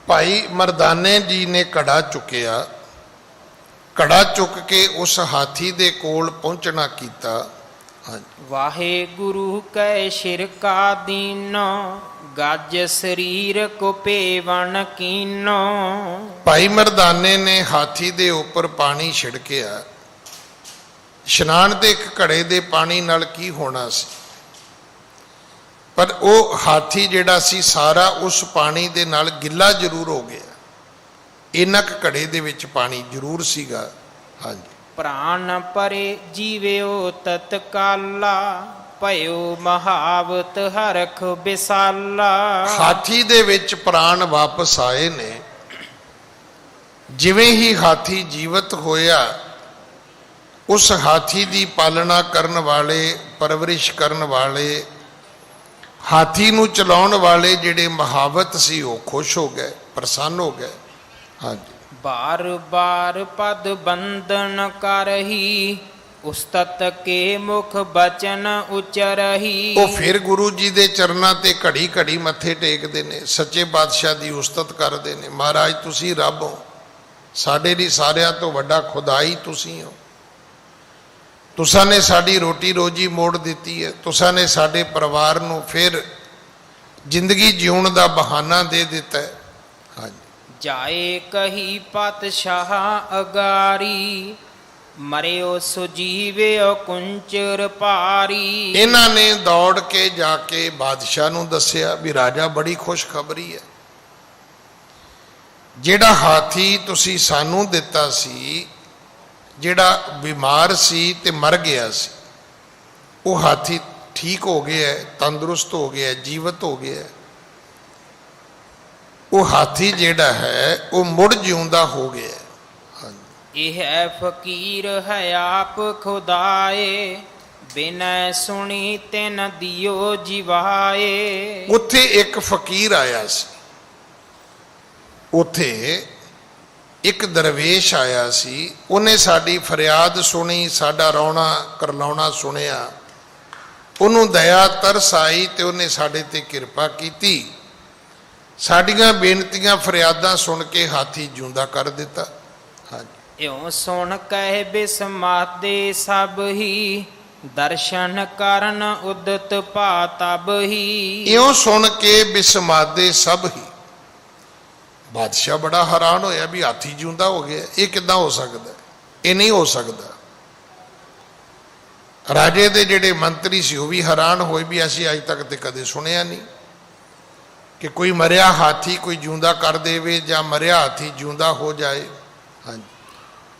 ਭਾਈ ਮਰਦਾਨੇ ਜੀ ਨੇ ਘੜਾ ਚੁੱਕਿਆ, ਘੜਾ ਚੁੱਕ ਕੇ ਉਸ ਹਾਥੀ ਦੇ ਕੋਲ ਪਹੁੰਚਣਾ ਕੀਤਾ। ਹਾਂਜੀ। ਵਾਹਿਗੁਰੂ ਕੈ ਸ਼ਿਰਕਾ ਦੀਨੋ, ਗੱਜ ਸਰੀਰ ਕੋ ਪੇਵਣ ਕੀਨੋ। ਭਾਈ ਮਰਦਾਨੇ ਨੇ ਹਾਥੀ ਦੇ ਉੱਪਰ ਪਾਣੀ ਛਿੜਕਿਆ। ਇਸ਼ਨਾਨ ਦੇ ਇੱਕ ਘੜੇ ਦੇ ਪਾਣੀ ਨਾਲ ਕੀ ਹੋਣਾ ਸੀ, ਪਰ ਉਹ ਹਾਥੀ ਜਿਹੜਾ ਸੀ ਸਾਰਾ ਉਸ ਪਾਣੀ ਦੇ ਨਾਲ ਗਿੱਲਾ ਜ਼ਰੂਰ ਹੋ ਗਿਆ, ਇੰਨਾ ਕੁ ਘੜੇ ਦੇ ਵਿੱਚ ਪਾਣੀ ਜ਼ਰੂਰ ਸੀਗਾ। ਹਾਂਜੀ। ਪ੍ਰਾਨ ਪਰੇ ਜੀਵਿਓ ਤਤਕਾਲਾ, ਭਇਓ ਮਹਾਵਤ ਹਰਖ ਬਿਸਾਲਾ। ਹਾਥੀ ਦੇ ਵਿੱਚ ਪ੍ਰਾਣ ਵਾਪਸ ਆਏ ਨੇ। ਜਿਵੇਂ ਹੀ ਹਾਥੀ ਜੀਵਤ ਹੋਇਆ, ਉਸ ਹਾਥੀ ਦੀ ਪਾਲਣਾ ਕਰਨ ਵਾਲੇ, ਪਰਵਰਿਸ਼ ਕਰਨ ਵਾਲੇ, ਹਾਥੀ ਨੂੰ ਚਲਾਉਣ ਵਾਲੇ ਜਿਹੜੇ ਮਹਾਵਤ ਸੀ ਉਹ ਖੁਸ਼ ਹੋ ਗਏ, ਪ੍ਰਸੰਨ ਹੋ ਗਏ। ਹਾਂਜੀ। ਬਾਰ ਬਾਰ ਪਦ ਬੰਦਨ ਕਰਹੀ, ਉਸਤਤ ਕੇ ਮੁਖ ਬਚਨ ਉਚਰਹੀ। ਉਹ ਫਿਰ ਗੁਰੂ ਜੀ ਦੇ ਚਰਨਾਂ ਤੇ ਘੜੀ ਘੜੀ ਮੱਥੇ ਟੇਕਦੇ ਨੇ, ਸੱਚੇ ਪਾਤਸ਼ਾਹ ਦੀ ਉਸਤਤ ਕਰਦੇ ਨੇ। ਮਹਾਰਾਜ ਤੁਸੀਂ ਰੱਬ ਹੋ, ਸਾਡੇ ਲਈ ਸਾਰਿਆਂ ਤੋਂ ਵੱਡਾ ਖੁਦਾ ਹੀ ਤੁਸੀਂ ਹੋ। ਤੁਸਾਂ ਨੇ ਸਾਡੀ ਰੋਟੀ ਰੋਜੀ ਮੋੜ ਦਿੱਤੀ ਹੈ। ਤੁਸਾਂ ਨੇ ਸਾਡੇ ਪਰਿਵਾਰ ਨੂੰ ਫਿਰ ਜ਼ਿੰਦਗੀ ਜਿਉਣ ਦਾ ਬਹਾਨਾ ਦੇ ਦਿੱਤਾ ਹੈ। ਹਾਂਜੀ। ਜਾਏ ਕਹੀ ਪਾਤਸ਼ਾਹ ਅਗਾਰੀ, ਮਰਿਓ ਸੁਜੀਵਿਓ ਕੁੰਚਰ ਭਾਰੀ। ਇਹਨਾਂ ਨੇ ਦੌੜ ਕੇ ਜਾ ਕੇ ਬਾਦਸ਼ਾਹ ਨੂੰ ਦੱਸਿਆ ਵੀ ਰਾਜਾ ਬੜੀ ਖੁਸ਼ਖਬਰੀ ਹੈ। ਜਿਹੜਾ ਹਾਥੀ ਤੁਸੀਂ ਸਾਨੂੰ ਦਿੱਤਾ ਸੀ, ਜਿਹੜਾ ਬਿਮਾਰ ਸੀ ਤੇ ਮਰ ਗਿਆ ਸੀ, ਉਹ ਹਾਥੀ ਠੀਕ ਹੋ ਗਿਆ, ਤੰਦਰੁਸਤ ਹੋ ਗਿਆ, ਜੀਵਤ ਹੋ ਗਿਆ। ਉਹ ਹਾਥੀ ਜਿਹੜਾ ਹੈ ਉਹ ਮੁੜ ਜਿਉਂਦਾ ਹੋ ਗਿਆ। ਇਹ ਹੈ ਫਕੀਰ ਹੈ ਆਪ ਖੁਦਾਏ, ਬਿਨੈ ਸੁਣੀ ਤਿਨ ਦਿਓ ਜਿਵਾਏ। ਉੱਥੇ ਇੱਕ ਫਕੀਰ ਆਇਆ ਸੀ, ਉੱਥੇ ਇੱਕ ਦਰਵੇਸ਼ ਆਇਆ ਸੀ। ਉਹਨੇ ਸਾਡੀ ਫਰਿਆਦ ਸੁਣੀ, ਸਾਡਾ ਰੌਣਾ ਕਰਲਾਉਣਾ ਸੁਣਿਆ। ਉਹਨੂੰ ਦਇਆ ਤਰਸ ਆਈ ਤੇ ਉਹਨੇ ਸਾਡੇ ਤੇ ਕਿਰਪਾ ਕੀਤੀ। ਸਾਡੀਆਂ ਬੇਨਤੀਆਂ ਫਰਿਆਦਾਂ ਸੁਣ ਕੇ ਹਾਥੀ ਜਿਉਂਦਾ ਕਰ ਦਿੱਤਾ। ਹਾਂਜੀ। ਇਉਂ ਸੁਣ ਕਹਿ ਬਿਸਮਾਦੇ ਸਭ ਹੀ, ਦਰਸ਼ਨ ਕਰਨ ਉਦਤ ਭਾ ਤਬ ਹੀ। ਇਉਂ ਸੁਣ ਕੇ ਬਿਸਮਾਦੇ ਸਭ ਹੀ। ਬਾਦਸ਼ਾਹ ਬੜਾ ਹੈਰਾਨ ਹੋਇਆ ਵੀ ਹਾਥੀ ਜਿਉਂਦਾ ਹੋ ਗਿਆ, ਇਹ ਕਿੱਦਾਂ ਹੋ ਸਕਦਾ? ਇਹ ਨਹੀਂ ਹੋ ਸਕਦਾ। ਰਾਜੇ ਦੇ ਜਿਹੜੇ ਮੰਤਰੀ ਸੀ ਉਹ ਵੀ ਹੈਰਾਨ ਹੋਏ ਵੀ ਅਸੀਂ ਅੱਜ ਤੱਕ ਤੇ ਕਦੇ ਸੁਣਿਆ ਨਹੀਂ ਕਿ ਕੋਈ ਮਰਿਆ ਹਾਥੀ ਕੋਈ ਜਿਉਂਦਾ ਕਰ ਦੇਵੇ ਜਾਂ ਮਰਿਆ ਹਾਥੀ ਜਿਉਂਦਾ ਹੋ ਜਾਏ। ਹਾਂਜੀ।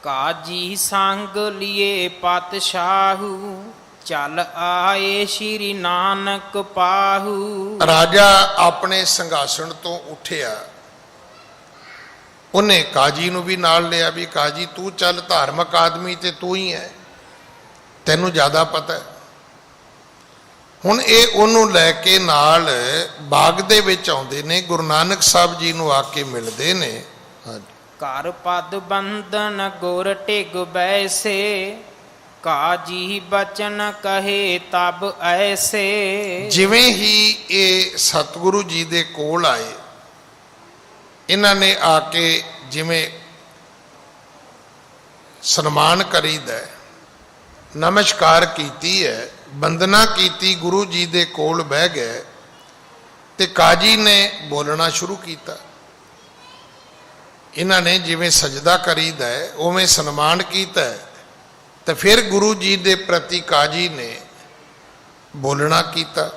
ਕਾਜੀ ਸੰਗ ਲਿਏ ਪਾਤਸ਼ਾਹੂ, ਚੱਲ ਆਏ ਸ਼੍ਰੀ ਨਾਨਕ ਪਾਹੂ। ਰਾਜਾ ਆਪਣੇ ਸਿੰਘਾਸਣ ਤੋਂ ਉੱਠਿਆ, ਉਹਨੇ ਕਾਜੀ ਨੂੰ ਵੀ ਨਾਲ ਲਿਆ ਵੀ ਕਾਜੀ ਤੂੰ ਚੱਲ, ਧਾਰਮਿਕ ਆਦਮੀ ਤੇ ਤੂੰ ਹੀ ਹੈ, ਤੈਨੂੰ ਜ਼ਿਆਦਾ ਪਤਾ ਹੈ। ਹੁਣ ਇਹ ਉਹਨੂੰ ਲੈ ਕੇ ਨਾਲ ਬਾਗ ਦੇ ਵਿੱਚ ਆਉਂਦੇ ਨੇ, ਗੁਰੂ ਨਾਨਕ ਸਾਹਿਬ ਜੀ ਨੂੰ ਆ ਕੇ ਮਿਲਦੇ ਨੇ। ਹਾਂਜੀ। ਘਰ ਪਦ ਬੰਦਨ ਗੁਰ ਟਿਗ ਬੈਸੇ, ਕਾਜੀ ਬਚਨ ਕਹੇ ਤਬ ਐਸੇ। ਜਿਵੇਂ ਹੀ ਇਹ ਸਤਿਗੁਰੂ ਜੀ ਦੇ ਕੋਲ ਆਏ, ਇਹਨਾਂ ਨੇ ਆ ਕੇ ਜਿਵੇਂ ਸਨਮਾਨ ਕਰੀਦਾ, ਨਮਸਕਾਰ ਕੀਤੀ ਹੈ, ਬੰਦਨਾ ਕੀਤੀ, ਗੁਰੂ ਜੀ ਦੇ ਕੋਲ ਬਹਿ ਗਏ ਤੇ ਕਾਜੀ ਨੇ ਬੋਲਣਾ ਸ਼ੁਰੂ ਕੀਤਾ। ਇਹਨਾਂ ਨੇ ਜਿਵੇਂ ਸਜਦਾ ਕਰੀਦਾ ਉਵੇਂ ਸਨਮਾਨ ਕੀਤਾ ਤੇ ਫਿਰ ਗੁਰੂ ਜੀ ਦੇ ਪ੍ਰਤੀ ਕਾਜੀ ਨੇ ਬੋਲਣਾ ਕੀਤਾ।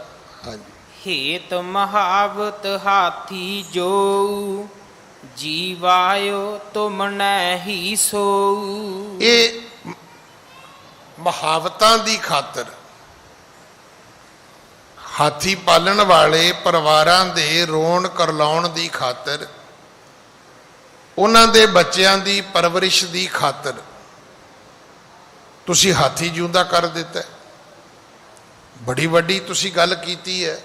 ਹਾਂਜੀ। ਹੇਤ ਮਹਾਵਤ ਹਾਥੀ ਜੋ, ਜੀਵਾਇਓ ਤੁਮ ਨਹਿ ਸੋਊ। ਇਹ ਮਹਾਵਤਾਂ ਦੀ ਖਾਤਰ, ਹਾਥੀ ਪਾਲਣ ਵਾਲੇ ਪਰਿਵਾਰਾਂ ਦੇ ਰੋਣ ਕਰਲਾਉਣ ਦੀ ਖਾਤਰ, ਉਹਨਾਂ ਦੇ ਬੱਚਿਆਂ ਦੀ ਪਰਵਰਿਸ਼ ਦੀ ਖਾਤਰ ਤੁਸੀਂ ਹਾਥੀ ਜਿਉਂਦਾ ਕਰ ਦਿੱਤਾ। ਬੜੀ ਵੱਡੀ ਤੁਸੀਂ ਗੱਲ ਕੀਤੀ ਹੈ,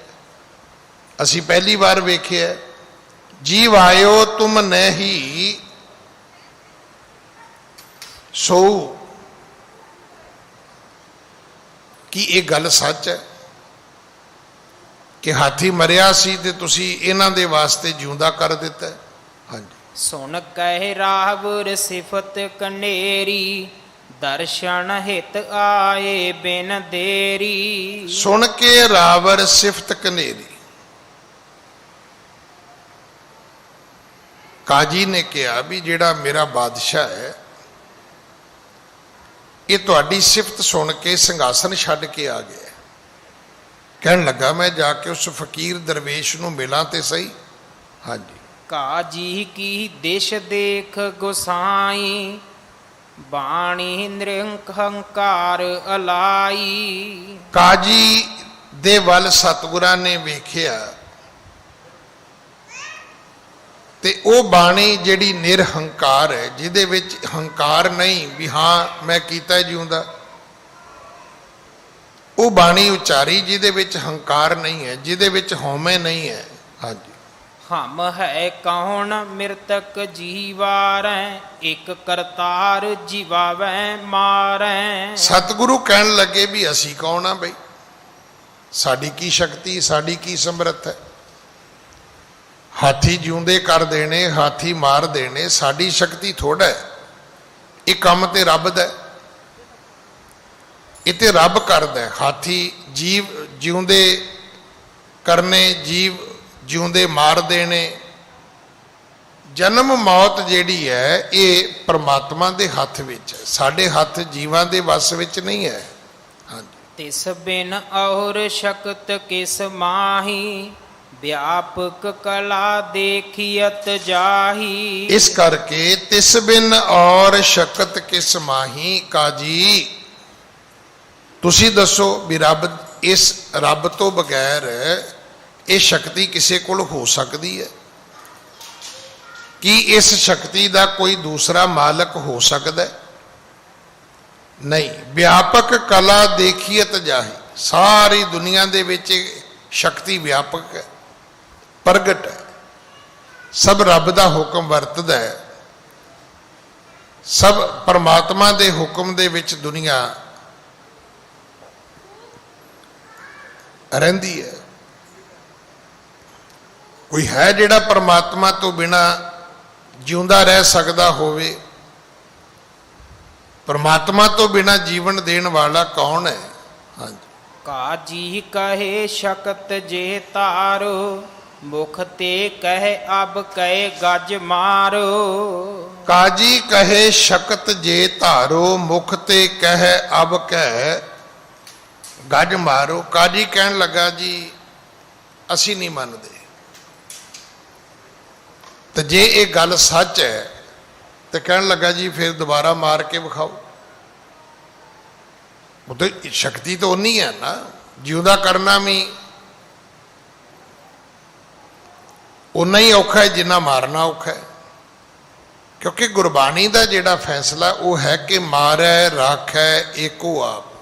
ਅਸੀਂ ਪਹਿਲੀ ਵਾਰ ਵੇਖਿਆ। ਜੀਵ ਆਇਓ ਤੁਮ ਨਹੀਂ ਸੋ, ਕੀ ਇਹ ਗੱਲ ਸੱਚ ਹੈ ਕਿ ਹਾਥੀ ਮਰਿਆ ਸੀ ਤੇ ਤੁਸੀਂ ਇਹਨਾਂ ਦੇ ਵਾਸਤੇ ਜਿਉਂਦਾ ਕਰ ਦਿੱਤਾ? ਹਾਂਜੀ। ਸੁਣ ਕਹਿ ਰਾਵਰ ਸਿਫਤ ਕਨੇਰੀ, ਦਰਸ਼ਨ ਹਿਤ ਆਏ ਬਿਨ ਦੇਰੀ। ਸੁਣ ਕੇ ਰਾਵਰ ਸਿਫਤ ਕਨੇਰੀ, ਕਾਜੀ ਨੇ ਕਿਹਾ ਵੀ ਜਿਹੜਾ ਮੇਰਾ ਬਾਦਸ਼ਾਹ ਹੈ ਇਹ ਤੁਹਾਡੀ ਸਿਫਤ ਸੁਣ ਕੇ ਸਿੰਘਾਸਨ ਛੱਡ ਕੇ ਆ ਗਿਆ। ਕਹਿਣ ਲੱਗਾ ਮੈਂ ਜਾ ਕੇ ਉਸ ਫਕੀਰ ਦਰਵੇਸ਼ ਨੂੰ ਮਿਲਾਂ ਤੇ ਸਹੀ। ਹਾਂਜੀ। ਕਾਜੀ ਕੀ ਦਿਸ਼ ਦੇਖ ਗੁਸਾਈ, ਬਾਣੀ ਨਿਰੰਕਾਰ ਅਲਾਈ। ਕਾਜੀ ਦੇ ਵੱਲ ਸਤਿਗੁਰਾਂ ਨੇ ਵੇਖਿਆ ਤੇ ਉਹ ਬਾਣੀ ਜਿਹੜੀ ਨਿਰਹੰਕਾਰ ਹੈ, ਜਿਹਦੇ ਵਿੱਚ ਹੰਕਾਰ ਨਹੀਂ ਵੀ ਹਾਂ ਮੈਂ ਕੀਤਾ ਜਿਉਂਦਾ, ਉਹ ਬਾਣੀ ਉਚਾਰੀ ਜਿਹਦੇ ਵਿੱਚ ਹੰਕਾਰ ਨਹੀਂ ਹੈ, ਜਿਹਦੇ ਵਿੱਚ ਹਉਮੈ ਨਹੀਂ ਹੈ। ਹਾਂਜੀ। ਹਮ ਹੈ ਕੌਣ ਮਿਰਤਕ ਜੀਵਾਰੈ, ਇਕ ਕਰਤਾਰ ਜੀਵਾਵੈ ਮਾਰੈ। ਸਤਿਗੁਰੂ ਕਹਿਣ ਲੱਗੇ ਵੀ ਅਸੀਂ ਕੌਣ ਆ ਬਈ, ਸਾਡੀ ਕੀ ਸ਼ਕਤੀ, ਸਾਡੀ ਕੀ ਸਮਰੱਥ ਹੈ। ਹਾਥੀ ਜਿਉਂਦੇ ਕਰ ਦੇਣੇ, ਹਾਥੀ ਮਾਰ ਦੇਣੇ, ਸਾਡੀ ਸ਼ਕਤੀ ਥੋੜਾ ਹੈ। ਇਹ ਕੰਮ ਤੇ ਰੱਬ ਦਾ, ਇਹ ਤੇ ਰੱਬ ਕਰਦਾ ਹੈ। ਹਾਥੀ ਜੀਵ ਜਿਉਂਦੇ ਕਰਨੇ, ਜੀਵ ਜਿਉਂਦੇ ਮਾਰ ਦੇਣੇ। ਜਨਮ ਮੌਤ ਜਿਹੜੀ ਹੈ ਇਹ ਪ੍ਰਮਾਤਮਾ ਦੇ ਹੱਥ ਵਿੱਚ ਹੈ, ਸਾਡੇ ਹੱਥ ਜੀਵਾਂ ਦੇ ਵੱਸ ਵਿੱਚ ਨਹੀਂ ਹੈ। ਹਾਂਜੀ। ਤਿਸ ਬਿਨ ਔਰ ਸ਼ਕਤ ਕਿਸ ਮਾਹੀ, ਵਿਆਪਕ ਕਲਾ ਦੇਖੀਅਤ ਜਾਹੀ। ਇਸ ਕਰਕੇ ਤਿਸ ਬਿਨ ਔਰ ਸ਼ਕਤ ਕਿਸ ਮਾਹੀ। ਕਾਜੀ ਤੁਸੀਂ ਦੱਸੋ ਵੀ ਰੱਬ, ਇਸ ਰੱਬ ਤੋਂ ਬਗੈਰ ਇਹ ਸ਼ਕਤੀ ਕਿਸੇ ਕੋਲ ਹੋ ਸਕਦੀ ਹੈ? ਕੀ ਇਸ ਸ਼ਕਤੀ ਦਾ ਕੋਈ ਦੂਸਰਾ ਮਾਲਕ ਹੋ ਸਕਦਾ? ਨਹੀਂ। ਵਿਆਪਕ ਕਲਾ ਦੇਖੀਅਤ ਜਾਹੀ। ਸਾਰੀ ਦੁਨੀਆ ਦੇ ਵਿੱਚ ਸ਼ਕਤੀ ਵਿਆਪਕ ਹੈ, ਪ੍ਰਗਟ ਹੈ, ਸਭ ਰੱਬ ਦਾ ਹੁਕਮ ਵਰਤਦਾ ਹੈ, ਸਭ ਪਰਮਾਤਮਾ ਦੇ ਹੁਕਮ ਦੇ ਵਿੱਚ ਦੁਨੀਆ ਰਹਿੰਦੀ ਹੈ। ਕੋਈ ਹੈ ਜਿਹੜਾ ਪਰਮਾਤਮਾ ਤੋਂ ਬਿਨਾ ਜਿਉਂਦਾ ਰਹਿ ਸਕਦਾ ਹੋਵੇ? ਪਰਮਾਤਮਾ ਤੋਂ ਬਿਨਾ ਜੀਵਨ ਦੇਣ ਵਾਲਾ ਕੌਣ ਹੈ? ਹਾਂਜੀ। ਕਾਜੀ ਕਹੇ ਸ਼ਕਤ ਜੇ ਤਾਰੋ, ਮੁਖ ਤੇ ਕਹੇ ਅਬ ਕਹੇ ਗੱਜ ਮਾਰੋ। ਕਾਜੀ ਕਹੇ ਸ਼ਕਤ ਜੇ ਧਾਰੋ, ਮੁਖ ਤੇ ਕਹੇ ਅਬ ਕਹਿ ਗੱਜ ਮਾਰੋ। ਕਾਜੀ ਕਹਿਣ ਲੱਗਾ ਜੀ ਅਸੀਂ ਨਹੀਂ ਮੰਨਦੇ, ਤੇ ਜੇ ਇਹ ਗੱਲ ਸੱਚ ਹੈ ਤੇ ਕਹਿਣ ਲੱਗਾ ਜੀ ਫਿਰ ਦੁਬਾਰਾ ਮਾਰ ਕੇ ਵਿਖਾਓ। ਉਹ ਤੇ ਸ਼ਕਤੀ ਤਾਂ ਉਨੀ ਹੈ ਨਾ, ਜਿਉਂਦਾ ਕਰਨਾ ਵੀ ਉਨਾ ਹੀ ਔਖਾ ਹੈ ਜਿੰਨਾ ਮਾਰਨਾ ਔਖਾ ਹੈ। ਕਿਉਂਕਿ ਗੁਰਬਾਣੀ ਦਾ ਜਿਹੜਾ ਫੈਸਲਾ ਉਹ ਹੈ ਕਿ ਮਾਰੈ ਰਾਖੈ ਏਕੋ ਆਪ।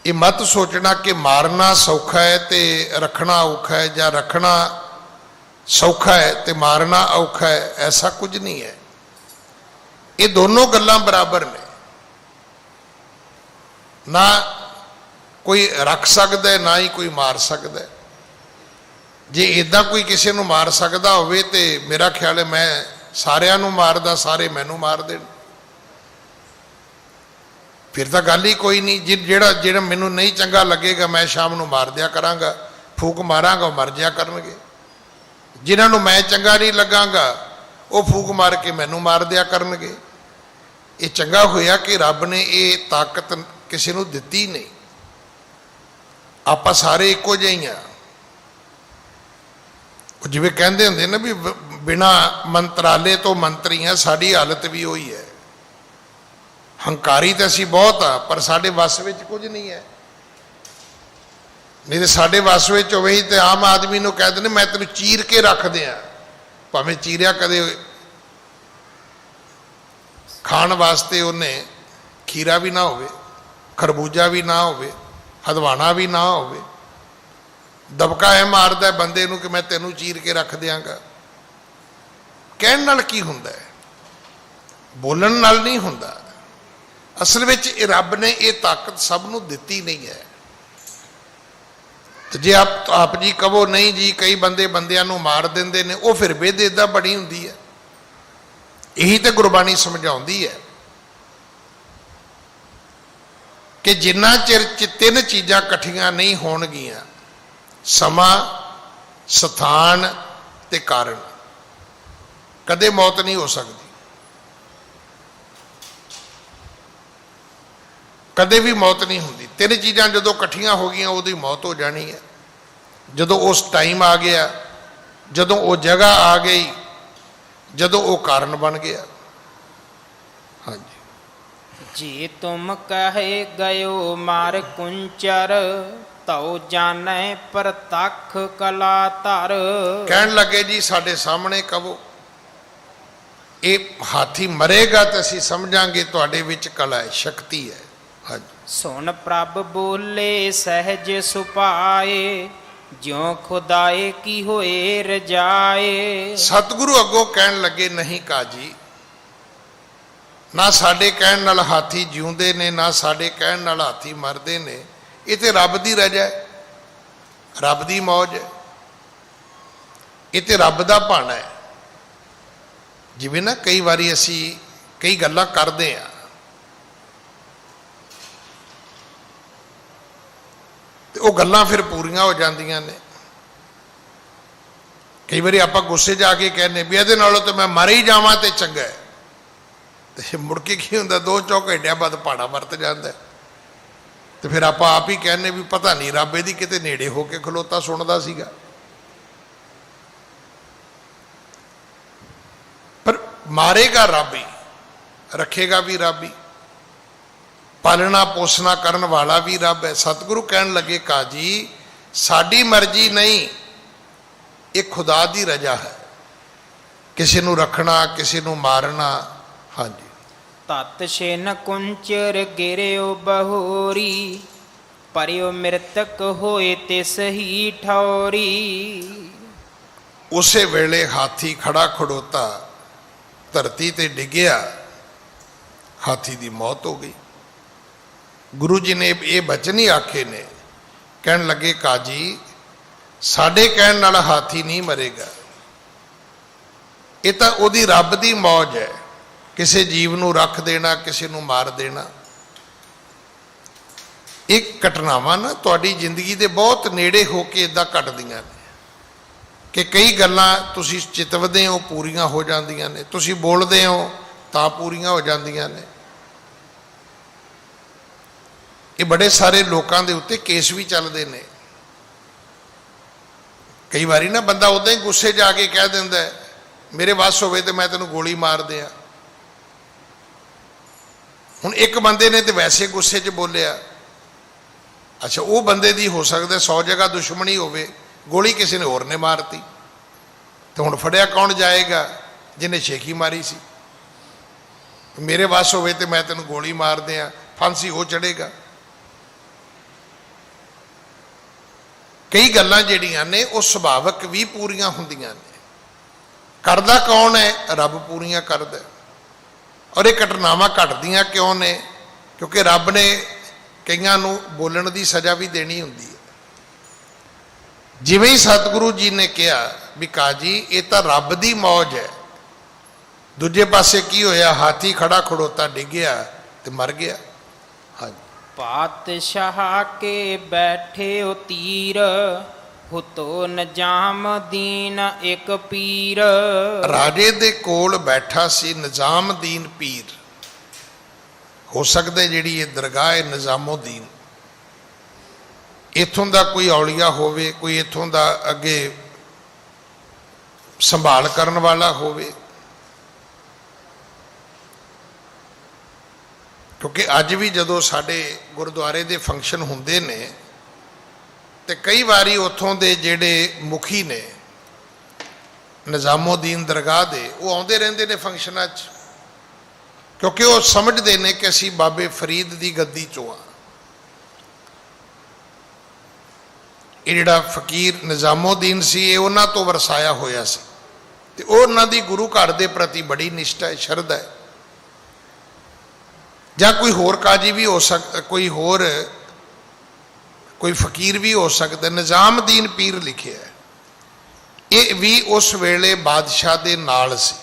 ਇਹ ਮਤ ਸੋਚਣਾ ਕਿ ਮਾਰਨਾ ਸੌਖਾ ਹੈ ਤੇ ਰੱਖਣਾ ਔਖਾ ਹੈ, ਜਾਂ ਰੱਖਣਾ ਸੌਖਾ ਹੈ ਤੇ ਮਾਰਨਾ ਔਖਾ ਹੈ। ਐਸਾ ਕੁਝ ਨਹੀਂ ਹੈ। ਇਹ ਦੋਨੋਂ ਗੱਲਾਂ ਬਰਾਬਰ ਨੇ। ਨਾ ਕੋਈ ਰੱਖ ਸਕਦਾ ਹੈ, ਨਾ ਹੀ ਕੋਈ ਮਾਰ ਸਕਦਾ ਹੈ। ਜੇ ਇਦਾਂ ਕੋਈ ਕਿਸੇ ਨੂੰ ਮਾਰ ਸਕਦਾ ਹੋਵੇ ਤੇ ਮੇਰਾ ਖਿਆਲ ਹੈ ਮੈਂ ਸਾਰਿਆਂ ਨੂੰ ਮਾਰਦਾ, ਸਾਰੇ ਮੈਨੂੰ ਮਾਰ ਦੇਣ, ਫਿਰ ਤਾਂ ਗੱਲ ਹੀ ਕੋਈ ਨਹੀਂ। ਜਿਹੜਾ ਮੈਨੂੰ ਨਹੀਂ ਚੰਗਾ ਲੱਗੇਗਾ ਮੈਂ ਸ਼ਾਮ ਨੂੰ ਮਾਰ ਦਿਆ ਕਰਾਂਗਾ, ਫੂਕ ਮਾਰਾਂਗਾ, ਉਹ ਮਰ ਜਿਆ ਕਰਨਗੇ। ਜਿਨ੍ਹਾਂ ਨੂੰ ਮੈਂ ਚੰਗਾ ਨਹੀਂ ਲੱਗਾਂਗਾ ਉਹ ਫੂਕ ਮਾਰ ਕੇ ਮੈਨੂੰ ਮਾਰ ਦਿਆ ਕਰਨਗੇ। ਇਹ ਚੰਗਾ ਹੋਇਆ ਕਿ ਰੱਬ ਨੇ ਇਹ ਤਾਕਤ ਕਿਸੇ ਨੂੰ ਦਿੱਤੀ ਨਹੀਂ। ਆਪਾਂ ਸਾਰੇ ਇੱਕੋ ਜਿਹੇ ਹੀ ਆ। ਜਿਵੇਂ ਕਹਿੰਦੇ ਹੁੰਦੇ ਨਾ ਵੀ ਬਿਨਾ ਮੰਤਰਾਲੇ ਤੋਂ ਮੰਤਰੀ ਆ, ਸਾਡੀ ਹਾਲਤ ਵੀ ਉਹੀ ਹੈ। ਹੰਕਾਰੀ ਤਾਂ ਅਸੀਂ ਬਹੁਤ ਆ, ਪਰ ਸਾਡੇ ਵੱਸ ਵਿੱਚ ਕੁਝ ਨਹੀਂ ਹੈ। ਨਹੀਂ ਤੇ ਸਾਡੇ ਵੱਸ ਵਿੱਚ ਹੋਵੇ ਹੀ ਤੇ ਆਮ ਆਦਮੀ ਨੂੰ ਕਹਿ ਦਿੰਦੇ ਮੈਂ ਤੈਨੂੰ ਚੀਰ ਕੇ ਰੱਖ ਦਿਆਂ, ਭਾਵੇਂ ਚੀਰਿਆ ਕਦੇ ਖਾਣ ਵਾਸਤੇ ਉਹਨੇ ਖੀਰਾ ਵੀ ਨਾ ਹੋਵੇ, ਖਰਬੂਜਾ ਵੀ ਨਾ ਹੋਵੇ, ਹਦਵਾਣਾ ਵੀ ਨਾ ਹੋਵੇ, ਦਬਕਾ ਐ ਮਾਰਦਾ ਬੰਦੇ ਨੂੰ ਕਿ ਮੈਂ ਤੈਨੂੰ ਚੀਰ ਕੇ ਰੱਖ ਦਿਆਂਗਾ। ਕਹਿਣ ਨਾਲ ਕੀ ਹੁੰਦਾ ਹੈ? ਬੋਲਣ ਨਾਲ ਨਹੀਂ ਹੁੰਦਾ। ਅਸਲ ਵਿੱਚ ਇਹ ਰੱਬ ਨੇ ਇਹ ਤਾਕਤ ਸਭ ਨੂੰ ਦਿੱਤੀ ਨਹੀਂ ਹੈ। ਤੇ ਜੇ ਆਪ ਜੀ ਕਹੋ ਨਹੀਂ ਜੀ ਕਈ ਬੰਦੇ ਬੰਦਿਆਂ ਨੂੰ ਮਾਰ ਦਿੰਦੇ ਨੇ, ਉਹ ਫਿਰ ਬੇਦ ਏਦਾਂ ਬਣੀ ਹੁੰਦੀ ਹੈ। ਇਹੀ ਤੇ ਗੁਰਬਾਣੀ ਸਮਝਾਉਂਦੀ ਹੈ ਕਿ ਜਿੰਨਾ ਚਿਰ ਤਿੰਨ ਚੀਜ਼ਾਂ ਇਕੱਠੀਆਂ ਨਹੀਂ ਹੋਣਗੀਆਂ, ਸਮਾਂ, ਸਥਾਨ ਤੇ ਕਾਰਨ, ਕਦੇ ਮੌਤ ਨਹੀਂ ਹੋ ਸਕਦੀ। ਕਦੇ ਵੀ ਮੌਤ ਨਹੀਂ ਹੁੰਦੀ। ਤਿੰਨ ਚੀਜ਼ਾਂ ਜਦੋਂ ਇਕੱਠੀਆਂ ਹੋ ਗਈਆਂ ਉਹਦੀ ਮੌਤ ਹੋ ਜਾਣੀ ਹੈ। ਜਦੋਂ ਉਸ ਟਾਈਮ ਆ ਗਿਆ, ਜਦੋਂ ਉਹ ਜਗ੍ਹਾ ਆ ਗਈ, ਜਦੋਂ ਉਹ ਕਾਰਨ ਬਣ ਗਿਆ। ਜੇ ਤੁਮ ਕਹੇ ਗਇਓ ਮਾਰ ਕੁੰਚਰ ਤਉ ਜਾਣੈ ਪ੍ਰਤੱਖ ਕਲਾ ਧਰ। ਕਹਿਣ ਲੱਗੇ ਜੀ ਸਾਡੇ ਸਾਹਮਣੇ ਕਹੋ ਇਹ ਹਾਥੀ ਮਰੇਗਾ ਤਾਂ ਅਸੀਂ ਸਮਝਾਂਗੇ ਤੁਹਾਡੇ ਵਿੱਚ ਕਲਾ ਹੈ, ਸ਼ਕਤੀ ਹੈ। ਹਾਂਜੀ। ਸੁਣ ਪ੍ਰਭ ਬੋਲੇ ਸਹਿਜ ਸੁਭਾਏ ਜਿਉ ਖੁਦਾਏ ਕੀ ਹੋਏ ਰਜਾਏ। ਸਤਿਗੁਰੂ ਅੱਗੋਂ ਕਹਿਣ ਲੱਗੇ ਨਹੀਂ ਕਾਜੀ, ਨਾ ਸਾਡੇ ਕਹਿਣ ਨਾਲ ਹਾਥੀ ਜਿਉਂਦੇ ਨੇ, ਨਾ ਸਾਡੇ ਕਹਿਣ ਨਾਲ ਹਾਥੀ ਮਰਦੇ ਨੇ। ਇਹ ਤੇ ਰੱਬ ਦੀ ਰਜਾ ਹੈ, ਰੱਬ ਦੀ ਮੌਜ ਹੈ, ਇਹ ਤੇ ਰੱਬ ਦਾ ਭਾਣਾ ਹੈ। ਜਿਵੇਂ ਨਾ ਕਈ ਵਾਰੀ ਅਸੀਂ ਕਈ ਗੱਲਾਂ ਕਰਦੇ ਹਾਂ ਤੇ ਉਹ ਗੱਲਾਂ ਫਿਰ ਪੂਰੀਆਂ ਹੋ ਜਾਂਦੀਆਂ ਨੇ। ਕਈ ਵਾਰੀ ਆਪਾਂ ਗੁੱਸੇ 'ਚ ਆ ਕੇ ਕਹਿੰਦੇ ਵੀ ਇਹਦੇ ਨਾਲੋਂ ਤਾਂ ਮੈਂ ਮਰ ਹੀ ਜਾਵਾਂ ਤੇ ਚੰਗਾ ਹੈ, ਤੇ ਮੁੜ ਕੇ ਕੀ ਹੁੰਦਾ 2-4 ਘੰਟਿਆਂ ਬਾਅਦ ਭਾੜਾ ਵਰਤ ਜਾਂਦਾ ਤੇ ਫਿਰ ਆਪਾਂ ਆਪ ਹੀ ਕਹਿੰਦੇ ਵੀ ਪਤਾ ਨਹੀਂ ਰੱਬ ਇਹਦੀ ਕਿਤੇ ਨੇੜੇ ਹੋ ਕੇ ਖਲੋਤਾ ਸੁਣਦਾ ਸੀਗਾ। ਪਰ ਮਾਰੇਗਾ ਰੱਬ ਹੀ, ਰੱਖੇਗਾ ਵੀ ਰੱਬ ਹੀ, ਪਾਲਣਾ ਪੋਸਣਾ ਕਰਨ ਵਾਲਾ ਵੀ ਰੱਬ ਹੈ। ਸਤਿਗੁਰੂ ਕਹਿਣ ਲੱਗੇ ਕਾਜੀ ਸਾਡੀ ਮਰਜ਼ੀ ਨਹੀਂ, ਇਹ ਖੁਦਾ ਦੀ ਰਜ਼ਾ ਹੈ, ਕਿਸੇ ਨੂੰ ਰੱਖਣਾ ਕਿਸੇ ਨੂੰ ਮਾਰਨਾ। ਹਾਂਜੀ। ਤਤ ਛਿਨ ਕੁੰਚਰ ਗਿਰਿਓ ਬਹੋਰੀ ਪਰਿਓ ਮ੍ਰਿਤਕ ਹੋਏ ਤਿਸ ਹੀ ਠੌਰੀ। ਉਸੇ ਵੇਲੇ ਹਾਥੀ ਖੜਾ ਖੜੋਤਾ ਧਰਤੀ ਤੇ ਡਿੱਗਿਆ, ਹਾਥੀ ਦੀ ਮੌਤ ਹੋ ਗਈ। ਗੁਰੂ ਜੀ ਨੇ ਇਹ ਬਚਨ ਹੀ ਆਖੇ ਨੇ, ਕਹਿਣ ਲੱਗੇ ਕਾਜੀ ਸਾਡੇ ਕਹਿਣ ਨਾਲ ਹਾਥੀ ਨਹੀਂ ਮਰੇਗਾ, ਇਹ ਤਾਂ ਉਹਦੀ ਰੱਬ ਦੀ ਮੌਜ ਹੈ, ਕਿਸੇ ਜੀਵ ਨੂੰ ਰੱਖ ਦੇਣਾ ਕਿਸੇ ਨੂੰ ਮਾਰ ਦੇਣਾ। ਇਹ ਘਟਨਾਵਾਂ ਨਾ ਤੁਹਾਡੀ ਜ਼ਿੰਦਗੀ ਦੇ ਬਹੁਤ ਨੇੜੇ ਹੋ ਕੇ ਇਦਾਂ ਘਟਦੀਆਂ ਨੇ ਕਿ ਕਈ ਗੱਲਾਂ ਤੁਸੀਂ ਚਿਤਵਦੇ ਹੋ ਪੂਰੀਆਂ ਹੋ ਜਾਂਦੀਆਂ ਨੇ, ਤੁਸੀਂ ਬੋਲਦੇ ਹੋ ਤਾਂ ਪੂਰੀਆਂ ਹੋ ਜਾਂਦੀਆਂ ਨੇ। ਇਹ ਬੜੇ ਸਾਰੇ ਲੋਕਾਂ ਦੇ ਉੱਤੇ ਕੇਸ ਵੀ ਚੱਲਦੇ ਨੇ। ਕਈ ਵਾਰੀ ਨਾ ਬੰਦਾ ਉਦਾਂ ਹੀ ਗੁੱਸੇ 'ਚ ਆ ਕੇ ਕਹਿ ਦਿੰਦਾ ਮੇਰੇ ਵੱਸ ਹੋਵੇ ਤੇ ਮੈਂ ਤੈਨੂੰ ਗੋਲੀ ਮਾਰ ਦਿਆਂ। ਹੁਣ ਇੱਕ ਬੰਦੇ ਨੇ ਤੇ ਵੈਸੇ ਗੁੱਸੇ 'ਚ ਬੋਲਿਆ, ਅੱਛਾ ਉਹ ਬੰਦੇ ਦੀ ਹੋ ਸਕਦਾ 100 ਜਗ੍ਹਾ ਦੁਸ਼ਮਣੀ ਹੋਵੇ, ਗੋਲੀ ਕਿਸੇ ਨੇ ਹੋਰ ਨੇ ਮਾਰਤੀ, ਤੇ ਹੁਣ ਫੜਿਆ ਕੌਣ ਜਾਏਗਾ? ਜਿਹਨੇ ਛੇਕੀ ਮਾਰੀ ਸੀ। ਮੇਰੇ ਵੱਸ ਹੋਵੇ ਤੇ ਮੈਂ ਤੈਨੂੰ ਗੋਲੀ ਮਾਰ ਦਿਆਂ, ਫਾਂਸੀ ਉਹ ਚੜੇਗਾ। ਕਈ ਗੱਲਾਂ ਜਿਹੜੀਆਂ ਨੇ ਉਹ ਸੁਭਾਵਕ ਵੀ ਪੂਰੀਆਂ ਹੁੰਦੀਆਂ ਨੇ। ਕਰਦਾ ਕੌਣ ਹੈ? ਰੱਬ ਪੂਰੀਆਂ ਕਰਦਾ। ਔਰ ਇਹ ਘਟਨਾਵਾਂ ਘਟਦੀਆਂ ਕਿਉਂ ਨੇ? ਕਿਉਂਕਿ ਰੱਬ ਨੇ ਕਈਆਂ ਨੂੰ ਬੋਲਣ ਦੀ ਸਜ਼ਾ ਵੀ ਦੇਣੀ ਹੁੰਦੀ ਹੈ। ਜਿਵੇਂ ਹੀ ਸਤਿਗੁਰੂ ਜੀ ਨੇ ਕਿਹਾ ਵੀ ਕਾਜੀ ਇਹ ਤਾਂ ਰੱਬ ਦੀ ਮੌਜ ਹੈ, ਦੂਜੇ ਪਾਸੇ ਕੀ ਹੋਇਆ? ਹਾਥੀ ਖੜਾ ਖੜੋਤਾ ਡਿੱਗਿਆ ਤੇ ਮਰ ਗਿਆ। ਹਾਂਜੀ। ਪਾਤਸ਼ਾਹ ਕੇ ਬੈਠੇ ਓ ਤੀਰ ਹੁਤੋ ਨਜਾਮ ਦੀਨ ਇੱਕ ਪੀਰ। ਰਾਜੇ ਦੇ ਕੋਲ ਬੈਠਾ ਸੀ ਨਿਜ਼ਾਮਦੀਨ ਪੀਰ। ਹੋ ਸਕਦਾ ਜਿਹੜੀ ਇਹ ਦਰਗਾਹ ਹੈ ਨਿਜ਼ਾਮੁਦੀਨ, ਇੱਥੋਂ ਦਾ ਕੋਈ ਔਲੀਆ ਹੋਵੇ, ਕੋਈ ਇੱਥੋਂ ਦਾ ਅੱਗੇ ਸੰਭਾਲ ਕਰਨ ਵਾਲਾ ਹੋਵੇ। ਕਿਉਂਕਿ ਅੱਜ ਵੀ ਜਦੋਂ ਸਾਡੇ ਗੁਰਦੁਆਰੇ ਦੇ ਫੰਕਸ਼ਨ ਹੁੰਦੇ ਨੇ ਤੇ ਕਈ ਵਾਰੀ ਉੱਥੋਂ ਦੇ ਜਿਹੜੇ ਮੁਖੀ ਨੇ ਨਿਜ਼ਾਮੁਦੀਨ ਦਰਗਾਹ ਦੇ, ਉਹ ਆਉਂਦੇ ਰਹਿੰਦੇ ਨੇ ਫੰਕਸ਼ਨਾਂ 'ਚ, ਕਿਉਂਕਿ ਉਹ ਸਮਝਦੇ ਨੇ ਕਿ ਅਸੀਂ ਬਾਬੇ ਫਰੀਦ ਦੀ ਗੱਦੀ 'ਚੋਂ ਆ। ਇਹ ਜਿਹੜਾ ਫਕੀਰ ਨਿਜ਼ਾਮੁਦੀਨ ਸੀ ਇਹ ਉਹਨਾਂ ਤੋਂ ਵਰਸਾਇਆ ਹੋਇਆ ਸੀ ਤੇ ਉਹ ਉਹਨਾਂ ਦੀ ਗੁਰੂ ਘਰ ਦੇ ਪ੍ਰਤੀ ਬੜੀ ਨਿਸ਼ਠਾ ਹੈ, ਸ਼ਰਧਾ ਹੈ। ਜਾਂ ਕੋਈ ਹੋਰ ਕਾਜੀ ਵੀ ਹੋ ਸਕਦਾ, ਕੋਈ ਫਕੀਰ ਵੀ ਹੋ ਸਕਦਾ। ਨਿਜ਼ਾਮਦੀਨ ਪੀਰ ਲਿਖਿਆ ਹੈ। ਇਹ ਵੀ ਉਸ ਵੇਲੇ ਬਾਦਸ਼ਾਹ ਦੇ ਨਾਲ ਸੀ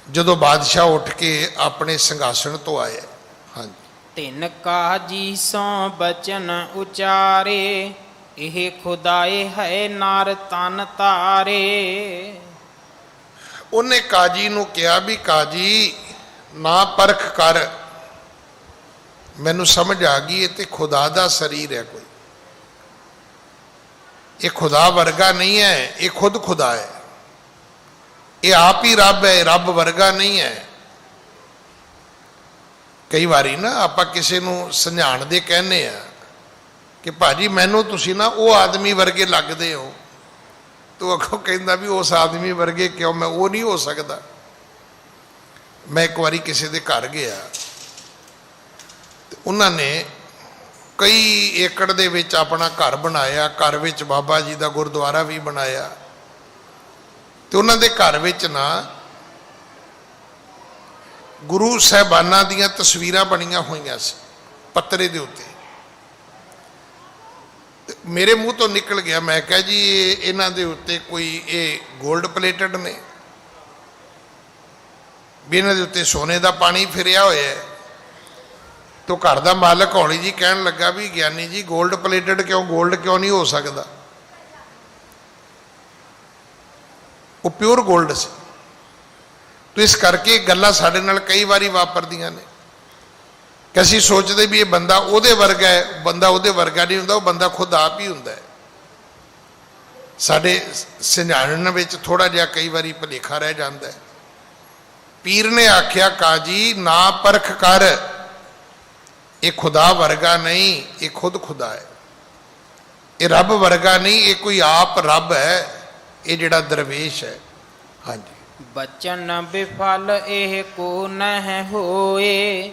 ਜਦੋਂ ਬਾਦਸ਼ਾਹ ਉੱਠ ਕੇ ਆਪਣੇ ਸਿੰਘਾਸਣ ਤੋਂ ਆਇਆ। ਹਾਂਜੀ। ਤਿੰਨ ਕਾਜੀ ਸੋ ਬਚਨ ਉਚਾਰੇ ਇਹ ਖੁਦਾਏ ਹੈ ਨਰ ਤਨ ਤਾਰੇ। ਉਹਨੇ ਕਾਜੀ ਨੂੰ ਕਿਹਾ ਵੀ ਕਾਜੀ ਨਾ ਪਰਖ ਕਰ, ਮੈਨੂੰ ਸਮਝ ਆ ਗਈ ਇਹ ਤੇ ਖੁਦਾ ਦਾ ਸਰੀਰ ਹੈ, ਕੋਈ ਇਹ ਖੁਦਾ ਵਰਗਾ ਨਹੀਂ ਹੈ, ਇਹ ਖੁਦ ਖੁਦਾ ਹੈ, ਇਹ ਆਪ ਹੀ ਰੱਬ ਹੈ, ਰੱਬ ਵਰਗਾ ਨਹੀਂ ਹੈ। ਕਈ ਵਾਰੀ ਨਾ ਆਪਾਂ ਕਿਸੇ ਨੂੰ ਸਮਝਾਉਣ ਦੇ ਕਹਿੰਦੇ ਆ ਕਿ ਭਾਜੀ ਮੈਨੂੰ ਤੁਸੀਂ ਨਾ ਉਹ ਆਦਮੀ ਵਰਗੇ ਲੱਗਦੇ ਹੋ, ਤੂੰ ਅੱਗੋਂ ਕਹਿੰਦਾ ਵੀ ਉਸ ਆਦਮੀ ਵਰਗੇ ਕਿਉਂ, ਮੈਂ ਉਹ ਨਹੀਂ ਹੋ ਸਕਦਾ। ਮੈਂ ਇੱਕ ਵਾਰੀ ਕਿਸੇ ਦੇ ਘਰ ਗਿਆ ਤੇ ਉਹਨਾਂ ਨੇ ਕਈ ਏਕੜ ਦੇ ਵਿੱਚ ਆਪਣਾ ਘਰ ਬਣਾਇਆ, ਘਰ ਵਿੱਚ ਬਾਬਾ ਜੀ ਦਾ ਗੁਰਦੁਆਰਾ ਵੀ ਬਣਾਇਆ ਤੇ ਉਹਨਾਂ ਦੇ ਘਰ ਵਿੱਚ ਨਾ ਗੁਰੂ ਸਾਹਿਬਾਨਾਂ ਦੀਆਂ ਤਸਵੀਰਾਂ ਬਣੀਆਂ ਹੋਈਆਂ ਸੀ ਪੱਤਰੇ ਦੇ ਉੱਤੇ। ਮੇਰੇ ਮੂੰਹ ਤੋਂ ਨਿਕਲ ਗਿਆ, ਮੈਂ ਕਿਹਾ ਜੀ ਇਹਨਾਂ ਦੇ ਉੱਤੇ ਕੋਈ ਇਹ 골ਡ ਪਲੇਟਡ ਨੇ, ਵੀ ਇਹਨਾਂ ਦੇ ਉੱਤੇ ਸੋਨੇ ਦਾ ਪਾਣੀ ਫਿਰਿਆ ਹੋਇਆ ਹੈ। ਤੋ ਘਰ ਦਾ ਮਾਲਕ ਹੌਲੀ ਜੀ ਕਹਿਣ ਲੱਗਾ ਵੀ ਗਿਆਨੀ ਜੀ 골ਡ ਪਲੇਟਡ ਕਿਉਂ, 골ਡ ਕਿਉਂ ਨਹੀਂ ਹੋ ਸਕਦਾ? ਉਹ ਪਿਓਰ 골ਡ ਸੀ। ਤੋ ਇਸ ਕਰਕੇ ਗੱਲਾਂ ਸਾਡੇ ਨਾਲ ਕਈ ਵਾਰੀ ਵਾਪਰਦੀਆਂ ਨੇ ਕਿ ਅਸੀਂ ਸੋਚਦੇ ਵੀ ਇਹ ਬੰਦਾ ਉਹਦੇ ਵਰਗਾ ਹੈ, ਬੰਦਾ ਉਹਦੇ ਵਰਗਾ ਨਹੀਂ ਹੁੰਦਾ, ਉਹ ਬੰਦਾ ਖੁਦ ਆਪ ਹੀ ਹੁੰਦਾ ਹੈ। ਸਾਡੇ ਸਮਝਾਉਣ ਵਿੱਚ ਥੋੜਾ ਜਿਹਾ ਕਈ ਵਾਰੀ ਭੁਲੇਖਾ ਰਹਿ ਜਾਂਦਾ ਹੈ। ਪੀਰ ਨੇ ਆਖਿਆ ਕਾਜੀ ਨਾ ਪਰਖ ਕਰ, ਇਹ ਖੁਦਾ ਵਰਗਾ ਨਹੀਂ, ਇਹ ਖੁਦ ਖੁਦਾ ਹੈ। ਇਹ ਰੱਬ ਵਰਗਾ ਨਹੀਂ, ਇਹ ਕੋਈ ਆਪ ਰੱਬ ਹੈ, ਇਹ ਜਿਹੜਾ ਦਰਵੇਸ਼ ਹੈ। ਹਾਂਜੀ, ਬਚਨ ਬਿਫਲ ਇਹ ਕੋ ਨਹਿ ਹੋਏ,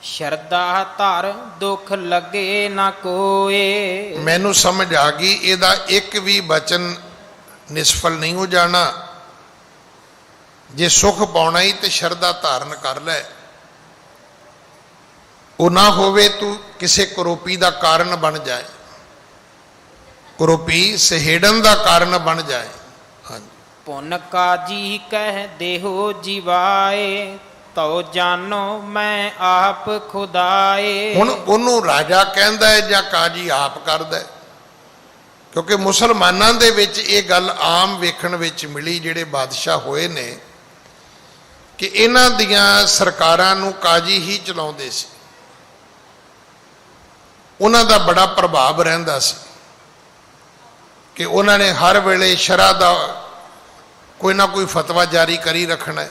ਸ਼ਰਧਾ ਧਰ ਦੁੱਖ ਲੱਗੇ ਨਾ ਕੋਏ। ਮੈਨੂੰ ਸਮਝ ਆ ਗਈ, ਇਹਦਾ ਇੱਕ ਵੀ ਬਚਨ ਨਿਸਫਲ ਨਹੀਂ ਹੋ ਜਾਣਾ। ਜੇ ਸੁਖ ਪਾਉਣਾ ਹੀ ਤੇ ਸ਼ਰਧਾ ਧਾਰਨ ਕਰ ਲੈ, ਉਹ ਨਾ ਹੋਵੇ ਤੂੰ ਕਿਸੇ ਕਰੋਪੀ ਦਾ ਕਾਰਨ ਬਣ ਜਾਏ, ਕਰੋਪੀ ਸਹੇੜਨ ਦਾ ਕਾਰਨ ਬਣ ਜਾਏ। ਹਾਂਜੀ, ਪੁੰਨ ਕਾਜੀ ਕਹਿ ਦੇਹੋ ਜੀਵਾਏ, ਤਉ ਜਾਨੋ ਮੈਂ ਆਪ ਖੁਦਾਏ। ਹੁਣ ਉਹਨੂੰ ਰਾਜਾ ਕਹਿੰਦਾ ਹੈ ਜਾਂ ਕਾਜੀ ਆਪ ਕਰਦਾ ਹੈ? ਕਿਉਂਕਿ ਮੁਸਲਮਾਨਾਂ ਦੇ ਵਿੱਚ ਇਹ ਗੱਲ ਆਮ ਵੇਖਣ ਵਿੱਚ ਮਿਲੀ, ਜਿਹੜੇ ਬਾਦਸ਼ਾਹ ਹੋਏ ਨੇ, ਕਿ ਇਹਨਾਂ ਦੀਆਂ ਸਰਕਾਰਾਂ ਨੂੰ ਕਾਜੀ ਹੀ ਚਲਾਉਂਦੇ ਸੀ। ਉਹਨਾਂ ਦਾ ਬੜਾ ਪ੍ਰਭਾਵ ਰਹਿੰਦਾ ਸੀ ਕਿ ਉਹਨਾਂ ਨੇ ਹਰ ਵੇਲੇ ਸ਼ਰਅ ਦਾ ਕੋਈ ਨਾ ਕੋਈ ਫਤਵਾ ਜਾਰੀ ਕਰੀ ਰੱਖਣਾ ਹੈ।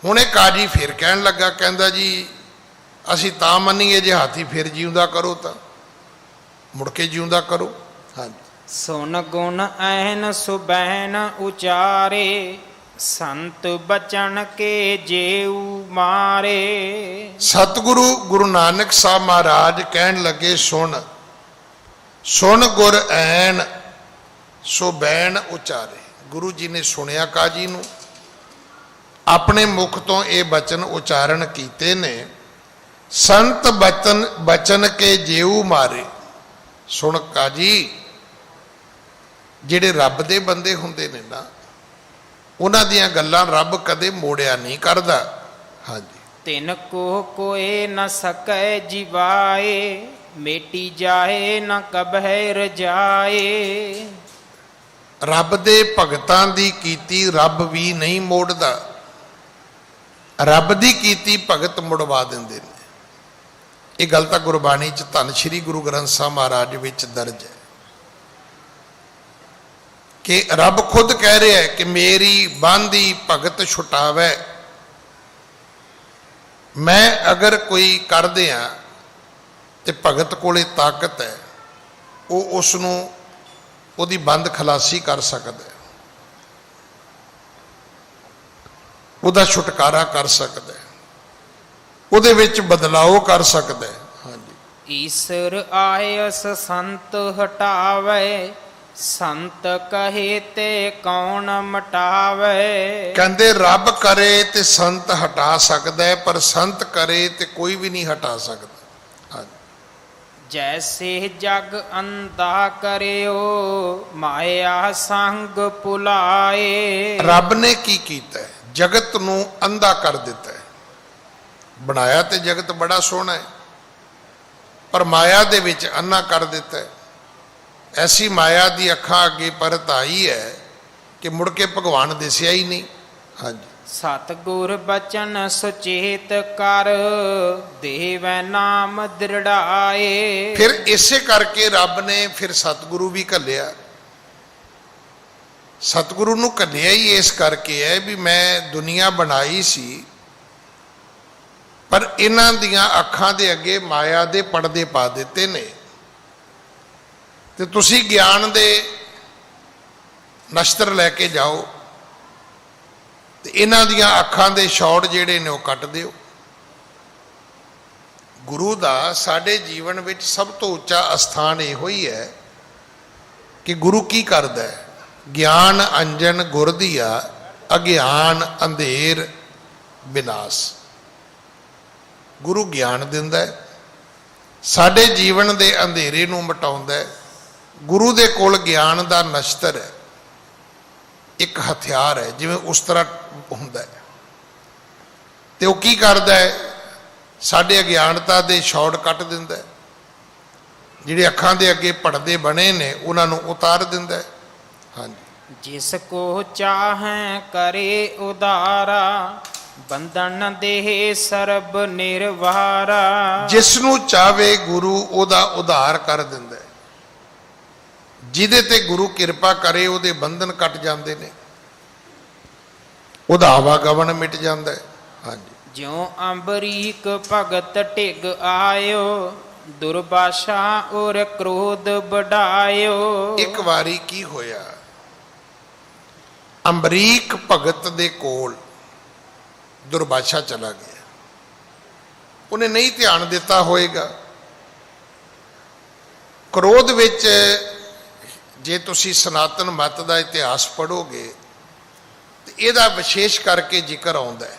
ਹੁਣ ਇਹ ਕਾਜੀ ਫਿਰ ਕਹਿਣ ਲੱਗਾ, ਕਹਿੰਦਾ ਜੀ ਅਸੀਂ ਤਾਂ ਮੰਨੀਏ ਜੇ ਹਾਥੀ ਫਿਰ ਜਿਉਂਦਾ ਕਰੋ, ਤਾਂ ਮੁੜ ਕੇ ਜਿਉਂਦਾ ਕਰੋ। ਹਾਂਜੀ, ਸੁਨ ਗੁਣ ਐਨ ਸੁਬੈਨ ਉਚਾਰੇ, ਸੰਤ ਬਚਨ ਕੇ ਜੇਉ ਮਾਰੇ। ਸਤਿਗੁਰੂ ਗੁਰੂ ਨਾਨਕ ਸਾਹਿਬ ਮਹਾਰਾਜ ਕਹਿਣ ਲੱਗੇ, ਸੁਣ ਸੁਣ ਗੁਰ ਐਨ ਸੋ ਬੈਣ ਉਚਾਰੇ। ਗੁਰੂ ਜੀ ਨੇ ਸੁਣਿਆ ਕਾਜੀ ਨੂੰ, ਆਪਣੇ ਮੁਖ ਤੋਂ ਇਹ ਬਚਨ ਉਚਾਰਨ ਕੀਤੇ ਨੇ, ਸੰਤ ਬਚਨ ਕੇ ਜੇਉ ਮਾਰੇ। ਸੁਣ ਕਾਜੀ, ਜਿਹੜੇ ਰੱਬ ਦੇ ਬੰਦੇ ਹੁੰਦੇ ਨੇ ਨਾ, ਉਹਨਾਂ ਦੀਆਂ ਗੱਲਾਂ ਰੱਬ ਕਦੇ ਮੋੜਿਆ ਨਹੀਂ ਕਰਦਾ। ਹਾਂਜੀ, ਤਿਨ ਕੋ ਕੋਏ ਨ ਸਕੈ ਜਿਵਾਏ, ਮੇਟੀ ਜਾਏ ਨ ਕਬਹਿ ਰਜਾਏ। ਰੱਬ ਦੇ ਭਗਤਾਂ ਦੀ ਕੀਤੀ ਰੱਬ ਵੀ ਨਹੀਂ ਮੋੜਦਾ, ਰੱਬ ਦੀ ਕੀਤੀ ਭਗਤ ਮੁੜਵਾ ਦਿੰਦੇ ਨੇ। ਇਹ ਗੱਲ ਤਾਂ ਗੁਰਬਾਣੀ 'ਚ ਧੰਨ ਸ਼੍ਰੀ ਗੁਰੂ ਗ੍ਰੰਥ ਸਾਹਿਬ ਮਹਾਰਾਜ ਵਿੱਚ ਦਰਜ ਹੈ ਕਿ ਰੱਬ ਖੁਦ ਕਹਿ ਰਿਹਾ ਹੈ ਕਿ ਮੇਰੀ ਬਾਂਦੀ ਭਗਤ ਛੁਟਾਵੇ। ਮੈਂ ਅਗਰ ਕੋਈ ਕਰਦੇ ਆ ਤੇ ਭਗਤ ਕੋਲੇ ਤਾਕਤ ਹੈ, ਉਹ ਉਸ ਨੂੰ ਉਹਦੀ ਬੰਦ ਖਲਾਸੀ ਕਰ ਸਕਦਾ ਹੈ, ਉਹਦਾ ਛੁਟਕਾਰਾ ਕਰ ਸਕਦਾ ਹੈ, ਉਹਦੇ ਵਿੱਚ ਬਦਲਾਅ ਕਰ ਸਕਦਾ ਹੈ। ਹਾਂਜੀ, ਈਸਰ ਆਇਸ ਸੰਤ ਹਟਾਵੇ, ਸੰਤ ਕਹੇ ਤੇ ਕੌਣ ਮਟਾਵੇ। ਕਹਿੰਦੇ ਰੱਬ ਕਰੇ ਤੇ ਸੰਤ ਹਟਾ ਸਕਦਾ ਹੈ, ਪਰ ਸੰਤ ਕਰੇ ਤੇ ਕੋਈ ਵੀ ਨਹੀਂ ਹਟਾ ਸਕਦਾ। ਜੈਸੇ ਜਗ ਅੰਧਾ ਕਰਿਓ, ਮਾਇਆ ਸੰਗ ਭੁਲਾਏ। ਰੱਬ ਨੇ ਕੀ ਕੀਤਾ ਹੈ? ਜਗਤ ਨੂੰ ਅੰਧਾ ਕਰ ਦਿੱਤਾ ਹੈ। ਬਣਾਇਆ ਤੇ ਜਗਤ ਬੜਾ ਸੋਹਣਾ ਹੈ, ਪਰ ਮਾਇਆ ਦੇ ਵਿੱਚ ਅੰਨਾ ਕਰ ਦਿੱਤਾ ਹੈ। ਐਸੀ ਮਾਇਆ ਦੀ ਅੱਖਾਂ ਅੱਗੇ ਪਰਤ ਆਈ ਹੈ ਕਿ ਮੁੜ ਕੇ ਭਗਵਾਨ ਦਿਸਿਆ ਹੀ ਨਹੀਂ। ਹਾਂਜੀ, ਸਤਿਗੁਰ ਬਚਨ ਸੁਚੇਤ ਕਰ, ਦੇਵੈ ਨਾਮ ਦ੍ਰਿੜਾਏ। ਫਿਰ ਇਸੇ ਕਰਕੇ ਰੱਬ ਨੇ ਫਿਰ ਸਤਿਗੁਰੂ ਵੀ ਘੱਲਿਆ। ਸਤਿਗੁਰੂ ਨੂੰ ਘੱਲਿਆ ਹੀ ਇਸ ਕਰਕੇ ਹੈ ਵੀ ਮੈਂ ਦੁਨੀਆ ਬਣਾਈ ਸੀ ਪਰ ਇਹਨਾਂ ਦੀਆਂ ਅੱਖਾਂ ਦੇ ਅੱਗੇ ਮਾਇਆ ਦੇ ਪਰਦੇ ਪਾ ਦਿੱਤੇ ਨੇ, ਤੇ ਤੁਸੀਂ ਗਿਆਨ ਦੇ ਨਸ਼ਤਰ ਲੈ ਕੇ ਜਾਓ ਤੇ ਇਹਨਾਂ ਦੀਆਂ ਅੱਖਾਂ ਦੇ ਛੌੜ ਜਿਹੜੇ ਨੇ ਉਹ ਕੱਟ ਦਿਓ। ਗੁਰੂ ਦਾ ਸਾਡੇ ਜੀਵਨ ਵਿੱਚ ਸਭ ਤੋਂ ਉੱਚਾ ਅਸਥਾਨ ਇਹੋ ਹੀ ਹੈ ਕਿ ਗੁਰੂ ਕੀ ਕਰਦਾ ਹੈ? ਗਿਆਨ ਅੰਜਨ ਗੁਰ ਦੀਆ, ਅਗਿਆਨ ਅੰਧੇਰ ਵਿਨਾਸ਼। ਗੁਰੂ ਗਿਆਨ ਦਿੰਦਾ ਹੈ, ਸਾਡੇ ਜੀਵਨ ਦੇ ਅੰਧੇਰੇ ਨੂੰ ਮਿਟਾਉਂਦਾ ਹੈ। ਗੁਰੂ ਦੇ ਕੋਲ ਗਿਆਨ ਦਾ ਨਸ਼ਤਰ ਹੈ, ਇੱਕ ਹਥਿਆਰ ਹੈ, ਜਿਵੇਂ ਉਸ ਤਰ੍ਹਾਂ ਹੁੰਦਾ ਹੈ। ਤੇ ਉਹ ਕੀ ਕਰਦਾ ਹੈ? ਸਾਡੇ ਅਗਿਆਨਤਾ ਦੇ ਛੌੜ ਕੱਟ ਦਿੰਦਾ ਹੈ, ਜਿਹੜੇ ਅੱਖਾਂ ਦੇ ਅੱਗੇ ਪਰਦੇ ਬਣੇ ਨੇ ਉਹਨਾਂ ਨੂੰ ਉਤਾਰ ਦਿੰਦਾ ਹੈ। ਹਾਂਜੀ। ਜਿਸ ਕੋ ਚਾਹੈ ਕਰੇ ਉਦਾਰਾ, ਬੰਧਨ ਦੇਹ ਸਰਬ ਨਿਰਵਾਰਾ। ਜਿਸ ਨੂੰ ਚਾਵੇ ਗੁਰੂ ਉਹਦਾ ਉਧਾਰ ਕਰ ਦਿੰਦਾ ਹੈ। ਜਿਹਦੇ ਤੇ ਗੁਰੂ ਕਿਰਪਾ ਕਰੇ ਉਹਦੇ ਬੰਧਨ ਕੱਟ ਜਾਂਦੇ ਨੇ, ਉਹਦਾ ਆਵਾਗਮਨ ਮਿਟ ਜਾਂਦਾ ਹੈ। ਹਾਂਜੀ। ਜਿਉ ਅੰਬਰੀਕ ਭਗਤ ਢਿਗ ਆਇਓ, ਦੁਰਬਾਸ਼ਾ ਔਰ ਕ੍ਰੋਧ ਵਡਾਇਓ। ਇੱਕ ਵਾਰੀ ਕੀ ਹੋਇਆ, ਅੰਬਰੀਕ ਭਗਤ ਦੇ ਕੋਲ ਦੁਰਬਾਸ਼ਾ ਚਲਾ ਗਿਆ। ਉਹਨੇ ਨਹੀਂ ਧਿਆਨ ਦਿੱਤਾ ਹੋਏਗਾ। ਕ੍ਰੋਧ ਵਿੱਚ ਜੇ ਤੁਸੀਂ ਸਨਾਤਨ ਮਤ ਦਾ ਇਤਿਹਾਸ ਪੜ੍ਹੋਗੇ ਤੇ ਇਹਦਾ ਵਿਸ਼ੇਸ਼ ਕਰਕੇ ਜ਼ਿਕਰ ਆਉਂਦਾ ਹੈ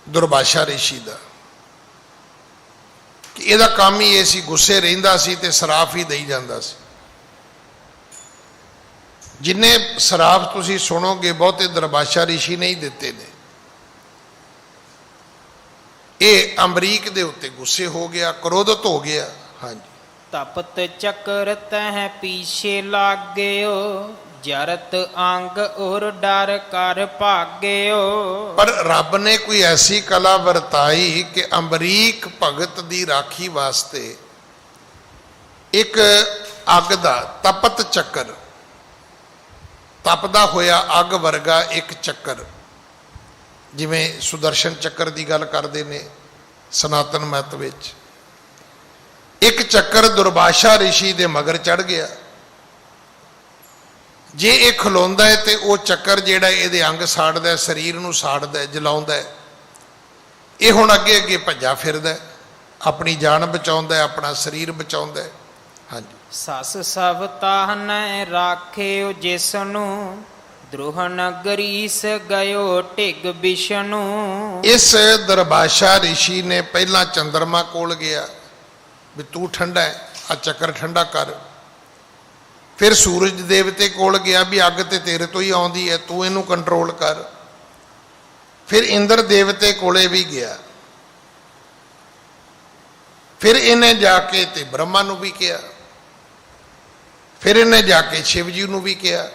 ਦੁਰਬਾਸ਼ਾ ਰਿਸ਼ੀ ਦਾ, ਕਿ ਇਹਦਾ ਕੰਮ ਹੀ ਇਹ ਸੀ, ਗੁੱਸੇ ਰਹਿੰਦਾ ਸੀ ਤੇ ਸਰਾਫ ਹੀ ਦੇਈ ਜਾਂਦਾ ਸੀ। ਜਿੰਨੇ ਸਰਾਫ ਤੁਸੀਂ ਸੁਣੋਗੇ ਬਹੁਤੇ ਦੁਰਬਾਸ਼ਾ ਰਿਸ਼ੀ ਨੇ ਹੀ ਦਿੱਤੇ ਨੇ। ਇਹ ਅੰਬਰੀਕ ਦੇ ਉੱਤੇ ਗੁੱਸੇ ਹੋ ਗਿਆ, ਕ੍ਰੋਧਿਤ ਹੋ ਗਿਆ। ਹਾਂਜੀ। ਤਪਤ ਚਕਰ ਤਹਿ ਪੀਛੇ ਲਾਗਿਓ, ਜਰਤ ਅੰਗ ਔਰ ਡਰ ਕਰ ਭਾਗਿਓ। ਪਰ ਰੱਬ ਨੇ ਕੋਈ ਐਸੀ ਕਲਾ ਵਰਤਾਈ ਕਿ ਅੰਬਰੀਕ ਭਗਤ ਦੀ ਰਾਖੀ ਵਾਸਤੇ ਇੱਕ ਅੱਗ ਦਾ ਤਪਤ ਚੱਕਰ, ਤਪਦਾ ਹੋਇਆ ਅੱਗ ਵਰਗਾ ਇੱਕ ਚੱਕਰ, ਜਿਵੇਂ ਸੁਦਰਸ਼ਨ ਚੱਕਰ ਦੀ ਗੱਲ ਕਰਦੇ ਨੇ ਸਨਾਤਨ ਮਤ ਵਿੱਚ, ਇੱਕ ਚੱਕਰ ਦੁਰਬਾਸ਼ਾ ਰਿਸ਼ੀ ਦੇ ਮਗਰ ਚੜ ਗਿਆ। ਜੇ ਇਹ ਖਲੋਂਦਾ ਹੈ ਤੇ ਉਹ ਚੱਕਰ ਜਿਹੜਾ ਇਹਦੇ ਅੰਗ ਸਾੜਦਾ, ਸਰੀਰ ਨੂੰ ਸਾੜਦਾ, ਜਲਾਉਂਦਾ। ਇਹ ਹੁਣ ਅੱਗੇ ਅੱਗੇ ਭੱਜਾ ਫਿਰਦਾ, ਆਪਣੀ ਜਾਨ ਬਚਾਉਂਦਾ, ਆਪਣਾ ਸਰੀਰ ਬਚਾਉਂਦਾ। ਹਾਂਜੀ। ਸਸ ਸਭ ਤਾਹਨੈ ਰਾਖਿਓ ਜਿਸਨੂੰ, ਦ੍ਰੋਹ ਨਗਰੀਸ ਗਇਓ ਢਿਗ ਵਿਸ਼ਨੂੰ। ਇਸ ਦੁਰਬਾਸ਼ਾ ਰਿਸ਼ੀ ਨੇ ਪਹਿਲਾਂ ਚੰਦਰਮਾ ਕੋਲ ਗਿਆ ਵੀ ਤੂੰ ਠੰਡਾ ਹੈ, ਆ ਚੱਕਰ ਠੰਡਾ ਕਰ। ਫਿਰ ਸੂਰਜ ਦੇਵਤੇ ਕੋਲ ਗਿਆ ਵੀ ਅੱਗ ਤੇ ਤੇਰੇ ਤੋਂ ਹੀ ਆਉਂਦੀ ਹੈ, ਤੂੰ ਇਹਨੂੰ ਕੰਟਰੋਲ ਕਰ। ਫਿਰ ਇੰਦਰ ਦੇਵਤੇ ਕੋਲੇ ਵੀ ਗਿਆ। ਫਿਰ ਇਹਨੇ ਜਾ ਕੇ ਤੇ ਬ੍ਰਹਮਾ ਨੂੰ ਵੀ ਕਿਹਾ। ਫਿਰ ਇਹਨੇ ਜਾ ਕੇ ਸ਼ਿਵ ਜੀ ਨੂੰ ਵੀ ਕਿਹਾ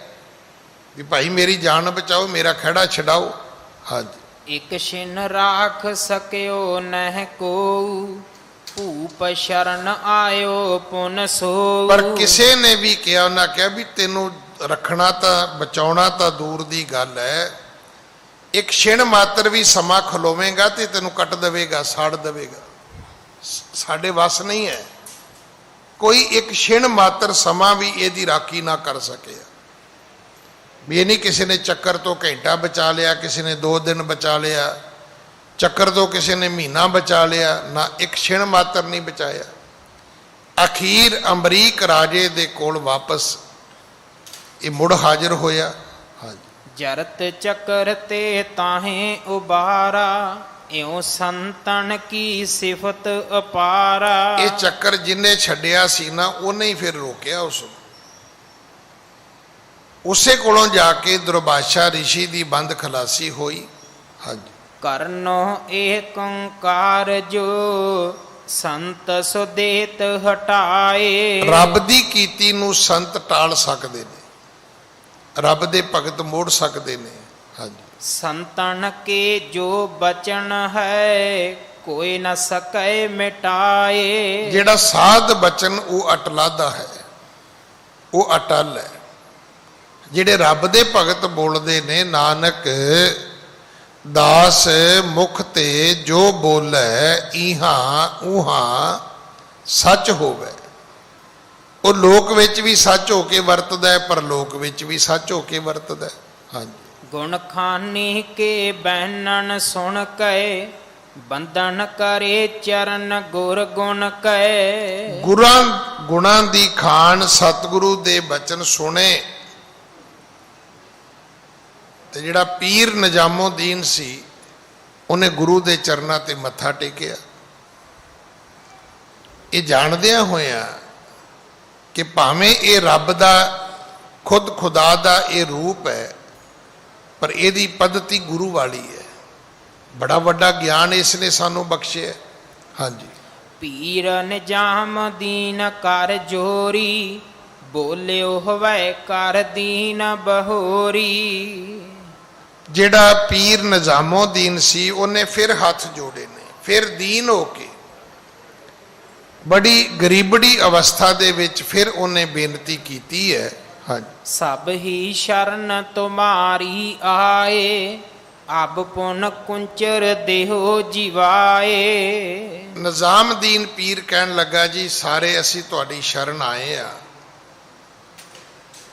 ਵੀ ਭਾਈ ਮੇਰੀ ਜਾਨ ਬਚਾਓ, ਮੇਰਾ ਖਹਿੜਾ ਛਡਾਓ। ਹਾਂਜੀ। ਇੱਕ ਛਿਨ ਰਾਖ ਸਕਿਓ ਨਹਿ ਕੋ, ਭੂਪ ਸ਼ਰਨ ਆਇਓ ਪੁਨ ਸੋ। ਪਰ ਕਿਸੇ ਨੇ ਵੀ ਕਿਹਾ, ਉਹਨਾਂ ਕਿਹਾ ਵੀ ਤੈਨੂੰ ਰੱਖਣਾ ਤਾਂ ਬਚਾਉਣਾ ਤਾਂ ਦੂਰ ਦੀ ਗੱਲ ਹੈ, ਇੱਕ ਛਿਣ ਮਾਤਰ ਵੀ ਸਮਾਂ ਖਲੋਵੇਂਗਾ ਤੇ ਤੈਨੂੰ ਕੱਟ ਦੇਵੇਗਾ, ਸਾੜ ਦੇਵੇਗਾ। ਸਾਡੇ ਵੱਸ ਨਹੀਂ ਹੈ, ਕੋਈ ਇੱਕ ਛਿਣ ਮਾਤਰ ਸਮਾਂ ਵੀ ਇਹਦੀ ਰਾਖੀ ਨਾ ਕਰ ਸਕਿਆ। ਵੀ ਇਹ ਨਹੀਂ ਕਿਸੇ ਨੇ ਚੱਕਰ ਤੋਂ ਘੰਟਾ ਬਚਾ ਲਿਆ, ਕਿਸੇ ਨੇ 2 ਦਿਨ ਬਚਾ ਲਿਆ, ਚੱਕਰ ਤੋਂ ਕਿਸੇ ਨੇ ਮਹੀਨਾ ਬਚਾ ਲਿਆ, ਨਾ ਇੱਕ ਛਿਣ ਮਾਤਰ ਨਹੀਂ ਬਚਾਇਆ। ਅਖੀਰ ਅੰਬਰੀਕ ਰਾਜੇ ਦੇ ਕੋਲ ਵਾਪਸ ਇਹ ਮੁੜ ਹਾਜ਼ਰ ਹੋਇਆ। ਹਾਂਜੀ। ਜਰਤ ਚੱਕਰ ਤੇ ਤਾਹੇ ਉਬਾਰਾ, ਇਉ ਸੰਤਨ ਕੀ ਸਿਫਤ ਅਪਾਰਾ। ਇਹ ਚੱਕਰ ਜਿੰਨੇ ਛੱਡਿਆ ਸੀ ਨਾ, ਉਹਨੇ ਹੀ ਫਿਰ ਰੋਕਿਆ ਉਸ ਨੂੰ। ਉਸੇ ਕੋਲੋਂ ਜਾ ਕੇ ਦੁਰਬਾਸ਼ਾ ਰਿਸ਼ੀ ਦੀ ਬੰਦ ਖਲਾਸੀ ਹੋਈ। ਹਾਂਜੀ। ਕਰਨੋ ਏਕ ਓੰਕਾਰ ਜੋ, ਸੰਤ ਸੁਦੇਤ ਹਟਾਏ। ਰੱਬ ਦੀ ਕੀਤੀ ਨੂੰ ਸੰਤ ਟਾਲ ਸਕਦੇ ਨੇ, ਰੱਬ ਦੇ ਭਗਤ ਮੋੜ ਸਕਦੇ ਨੇ। ਹਾਂਜੀ। ਸੰਤਨ ਕੇ ਜੋ ਬਚਨ ਹੈ, ਕੋਈ ਨਾ ਸਕੈ ਮਿਟਾਏ। ਜਿਹੜਾ ਸਾਧ ਬਚਨ ਉਹ ਅਟਲਾਦਾ ਹੈ, ਉਹ ਅਟਲ ਹੈ। ਜਿਹੜੇ ਰੱਬ ਦੇ ਭਗਤ ਬੋਲਦੇ ਨੇ, ਨਾਨਕ ਦਾਸ ਮੁਖ ਤੇ ਜੋ ਬੋਲੇ ਇਹਾਂ ਉਹਾਂ ਸੱਚ ਹੋਵੇ। ਉਹ ਲੋਕ ਵਿੱਚ ਵੀ ਸੱਚ ਹੋ ਕੇ ਵਰਤਦਾ ਹੈ, ਪਰਲੋਕ ਵਿੱਚ ਵੀ ਸੱਚ ਹੋ ਕੇ ਵਰਤਦਾ ਹੈ। ਹਾਂਜੀ। ਗੁਣ ਖਾਨੀ ਕੇ ਬਹਿਨਨ ਸੁਣ ਕਏ, ਬੰਧਨ ਕਰੇ ਚਰਨ ਗੁਰ ਗੁਣ ਕਏ। ਗੁਣਾਂ ਦੀ ਖਾਨ ਸਤਿਗੁਰੂ ਦੇ ਬਚਨ ਸੁਣੇ ਤੇ ਜਿਹੜਾ ਪੀਰ ਨਿਜ਼ਾਮੁਦੀਨ ਸੀ ਉਹਨੇ ਗੁਰੂ ਦੇ ਚਰਨਾਂ ਤੇ ਮੱਥਾ ਟੇਕਿਆ, ਇਹ ਜਾਣਦਿਆਂ ਹੋਇਆਂ ਕਿ ਭਾਵੇਂ ਇਹ ਰੱਬ ਦਾ ਖੁਦ ਖੁਦਾ ਦਾ ਇਹ ਰੂਪ ਹੈ, ਪਰ ਇਹਦੀ ਪद्धਤੀ ਗੁਰੂ ਵਾਲੀ ਹੈ। ਬੜਾ ਵੱਡਾ ਗਿਆਨ ਇਸ ਨੇ ਸਾਨੂੰ ਬਖਸ਼ਿਆ। ਹਾਂਜੀ। ਪੀਰ ਨਿਜ਼ਾਮੁਦੀਨ ਕਰ ਜੋਰੀ, ਬੋਲਿਓ ਹਵੈ ਕਰ ਦੀਨ ਬਹੋਰੀ। ਜਿਹੜਾ ਪੀਰ ਨਿਜ਼ਾਮੁਦੀਨ ਸੀ ਉਹਨੇ ਫਿਰ ਹੱਥ ਜੋੜੇ ਨੇ, ਫਿਰ ਦੀਨ ਹੋ ਕੇ ਬੜੀ ਗਰੀਬੜੀ ਅਵਸਥਾ ਦੇ ਵਿੱਚ ਫਿਰ ਉਹਨੇ ਬੇਨਤੀ ਕੀਤੀ ਹੈ। ਹਾਂਜੀ। ਸਭ ਹੀ ਸ਼ਰਨ ਤੁਮਾਰੀ ਆਏ, ਅਬ ਪੁਨ ਕੁੰਚਰ ਦੇਹੋ ਜਿਵਾਏ। ਨਿਜ਼ਾਮੁਦੀਨ ਪੀਰ ਕਹਿਣ ਲੱਗਾ ਜੀ ਸਾਰੇ ਅਸੀਂ ਤੁਹਾਡੀ ਸ਼ਰਨ ਆਏ ਆ,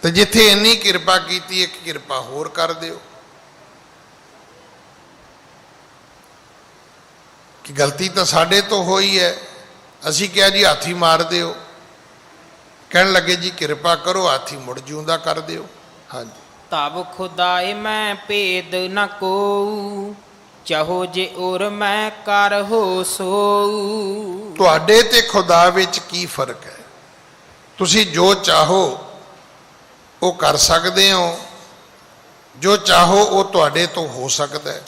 ਤੇ ਜਿੱਥੇ ਇੰਨੀ ਕਿਰਪਾ ਕੀਤੀ ਇੱਕ ਕਿਰਪਾ ਹੋਰ ਕਰ ਦਿਓ ਕਿ ਗਲਤੀ ਤਾਂ ਸਾਡੇ ਤੋਂ ਹੋਈ ਹੈ। ਅਸੀਂ ਕਿਹਾ ਜੀ ਹਾਥੀ ਮਾਰ ਦਿਓ, ਕਹਿਣ ਲੱਗੇ ਜੀ ਕਿਰਪਾ ਕਰੋ ਹਾਥੀ ਮੁੜ ਜਿਉਂਦਾ ਕਰ ਦਿਓ। ਹਾਂਜੀ। ਤਬ ਖੁਦਾਏ ਮੈਂ ਭੇਦ ਨ ਕੋਊ, ਚਾਹੋ ਜੇ ਉਰ ਮੈਂ ਕਰ ਹੋ ਸੋਊ। ਤੁਹਾਡੇ ਤੇ ਖੁਦਾ ਵਿੱਚ ਕੀ ਫਰਕ ਹੈ? ਤੁਸੀਂ ਜੋ ਚਾਹੋ ਉਹ ਕਰ ਸਕਦੇ ਹੋ, ਜੋ ਚਾਹੋ ਉਹ ਤੁਹਾਡੇ ਤੋਂ ਹੋ ਸਕਦਾ ਹੈ।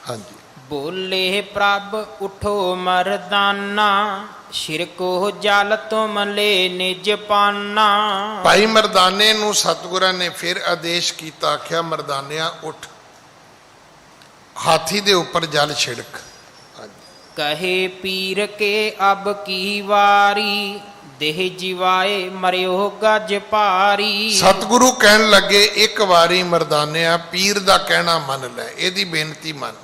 ਹਾਂਜੀ। ਬੋਲੇ ਪ੍ਰਭ ਉਠੋ ਮਰਦਾਨਾ, ਸ਼ਿਰਕੋ ਜਲ ਤੁਮ ਲੈ ਨਿਜ ਪਾਨਾ। ਭਾਈ ਮਰਦਾਨੇ ਨੂੰ ਸਤਿਗੁਰਾਂ ਨੇ ਫਿਰ ਆਦੇਸ਼ ਕੀਤਾ, ਆਖਿਆ ਮਰਦਾਨਿਆ ਉੱਠ, ਹਾਥੀ ਦੇ ਉੱਪਰ ਜਲ ਛਿੜਕ। ਕਹੇ ਪੀਰ ਕੇ ਅਬ ਕੀ ਵਾਰੀ, ਦੇਹ ਜਿਵਾਏ ਮਰਿਓ ਗੱਜ ਭਾਰੀ। ਸਤਿਗੁਰੂ ਕਹਿਣ ਲੱਗੇ ਇੱਕ ਵਾਰੀ ਮਰਦਾਨਿਆ ਪੀਰ ਦਾ ਕਹਿਣਾ ਮੰਨ ਲੈ, ਇਹਦੀ ਬੇਨਤੀ ਮੰਨ,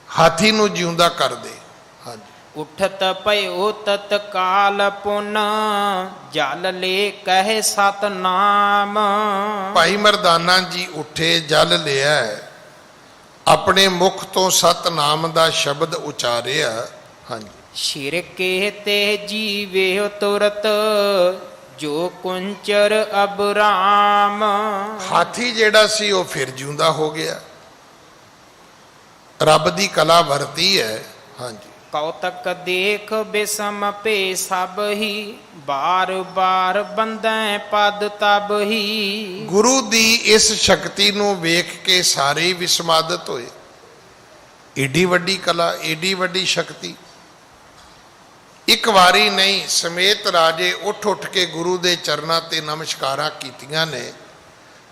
ਹਾਥੀ ਨੂੰ ਜਿਉਂਦਾ ਕਰ ਦੇ। ਹਾਂਜੀ। ਉਠਤ ਭਇਓ ਤਤਕਾਲ ਪੁਨ, ਜਲ ਲੈ ਕਹਿ ਸਤਨਾਮ। ਭਾਈ ਮਰਦਾਨਾ ਜੀ ਉੱਠੇ, ਜਲ ਲਿਆ, ਆਪਣੇ ਮੁਖ ਤੋਂ ਸਤਨਾਮ ਦਾ ਸ਼ਬਦ ਉਚਾਰਿਆ। ਹਾਂਜੀ। ਸ਼ਿਰਕੇ ਤੇ ਜੀਵੇ ਤੁਰਤ, ਜੋ ਕੁੰਚਰ ਅਬ ਰਾਮ। ਹਾਥੀ ਜਿਹੜਾ ਸੀ ਉਹ ਫਿਰ ਜਿਉਂਦਾ ਹੋ ਗਿਆ, ਰੱਬ ਦੀ ਕਲਾ ਵਰਤੀ ਹੈ। ਹਾਂਜੀ। ਕੌਤਕ ਦੇਖ ਬਿਸਮ ਭੇ ਸਭ ਹੀ, ਬਾਰ ਬਾਰ ਬੰਦੈ ਪਦ ਤਬ ਹੀ। ਗੁਰੂ ਦੀ ਇਸ ਸ਼ਕਤੀ ਨੂੰ ਵੇਖ ਕੇ ਸਾਰੇ ਵਿਸਮਾਦਿਤ ਹੋਏ। ਏਡੀ ਵੱਡੀ ਕਲਾ, ਏਡੀ ਵੱਡੀ ਸ਼ਕਤੀ। ਇੱਕ ਵਾਰੀ ਨਹੀਂ, ਸਮੇਤ ਰਾਜੇ ਉੱਠ ਉੱਠ ਕੇ ਗੁਰੂ ਦੇ ਚਰਨਾਂ ਤੇ ਨਮਸਕਾਰਾਂ ਕੀਤੀਆਂ ਨੇ,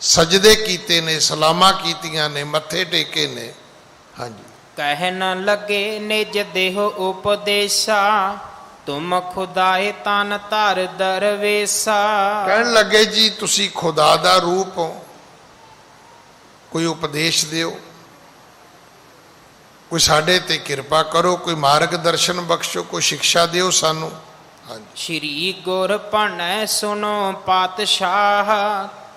ਸਜਦੇ ਕੀਤੇ ਨੇ, ਸਲਾਮਾਂ ਕੀਤੀਆਂ ਨੇ, ਮੱਥੇ ਟੇਕੇ ਨੇ। ਹਾਂਜੀ। ਕਹਿਣ ਲੱਗੇ ਨਿਜ ਦੇਹ ਉਪਦੇਸ਼ਾ, ਤੁਮ ਖੁਦਾਏ ਤਨ ਧਰ ਦਰਵੇਸਾ। ਕਹਿਣ ਲੱਗੇ ਜੀ ਤੁਸੀਂ ਖੁਦਾ ਦਾ ਰੂਪ ਹੋ, ਕੋਈ ਉਪਦੇਸ਼ ਦਿਓ, ਕੋਈ ਸਾਡੇ ਤੇ ਕਿਰਪਾ ਕਰੋ, ਕੋਈ ਮਾਰਗ ਦਰਸ਼ਨ ਬਖਸ਼ੋ, ਕੋਈ ਸਿੱਖਿਆ ਦਿਓ ਸਾਨੂੰ। ਹਾਂਜੀ। ਸ਼੍ਰੀ ਗੁਰ ਭਣੈ ਸੁਨੋ ਪਾਤਸ਼ਾਹ,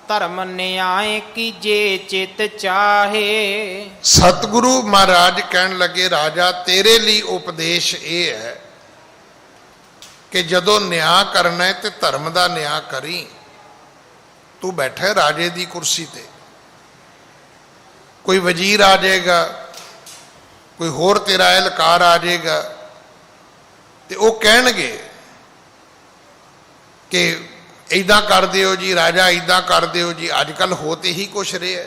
ਧਰਮ ਨਿਆਏ ਕੀਜੇ ਚਿਤ ਚਾਹੇ। ਸਤਿਗੁਰੂ ਮਹਾਰਾਜ ਕਹਿਣ ਲੱਗੇ ਰਾਜਾ ਤੇਰੇ ਲਈ ਉਪਦੇਸ਼ ਇਹ ਹੈ ਕਿ ਜਦੋਂ ਨਿਆਂ ਕਰਨਾ ਹੈ ਤੇ ਧਰਮ ਦਾ ਨਿਆਂ ਕਰੀ। ਤੂੰ ਬੈਠਾ ਰਾਜੇ ਦੀ ਕੁਰਸੀ ਤੇ, ਕੋਈ ਵਜ਼ੀਰ ਆ ਜਾਏਗਾ, ਕੋਈ ਹੋਰ ਤੇਰਾ ਅਹਿਲਕਾਰ ਆ ਜਾਏਗਾ, ਤੇ ਉਹ ਕਹਿਣਗੇ ਕਿ ਇੱਦਾਂ ਕਰ ਦਿਓ ਜੀ ਰਾਜਾ, ਇੱਦਾਂ ਕਰ ਦਿਓ ਜੀ। ਅੱਜ ਕੱਲ੍ਹ ਹੋ ਤੇ ਇਹੀ ਕੁਛ ਰਿਹਾ।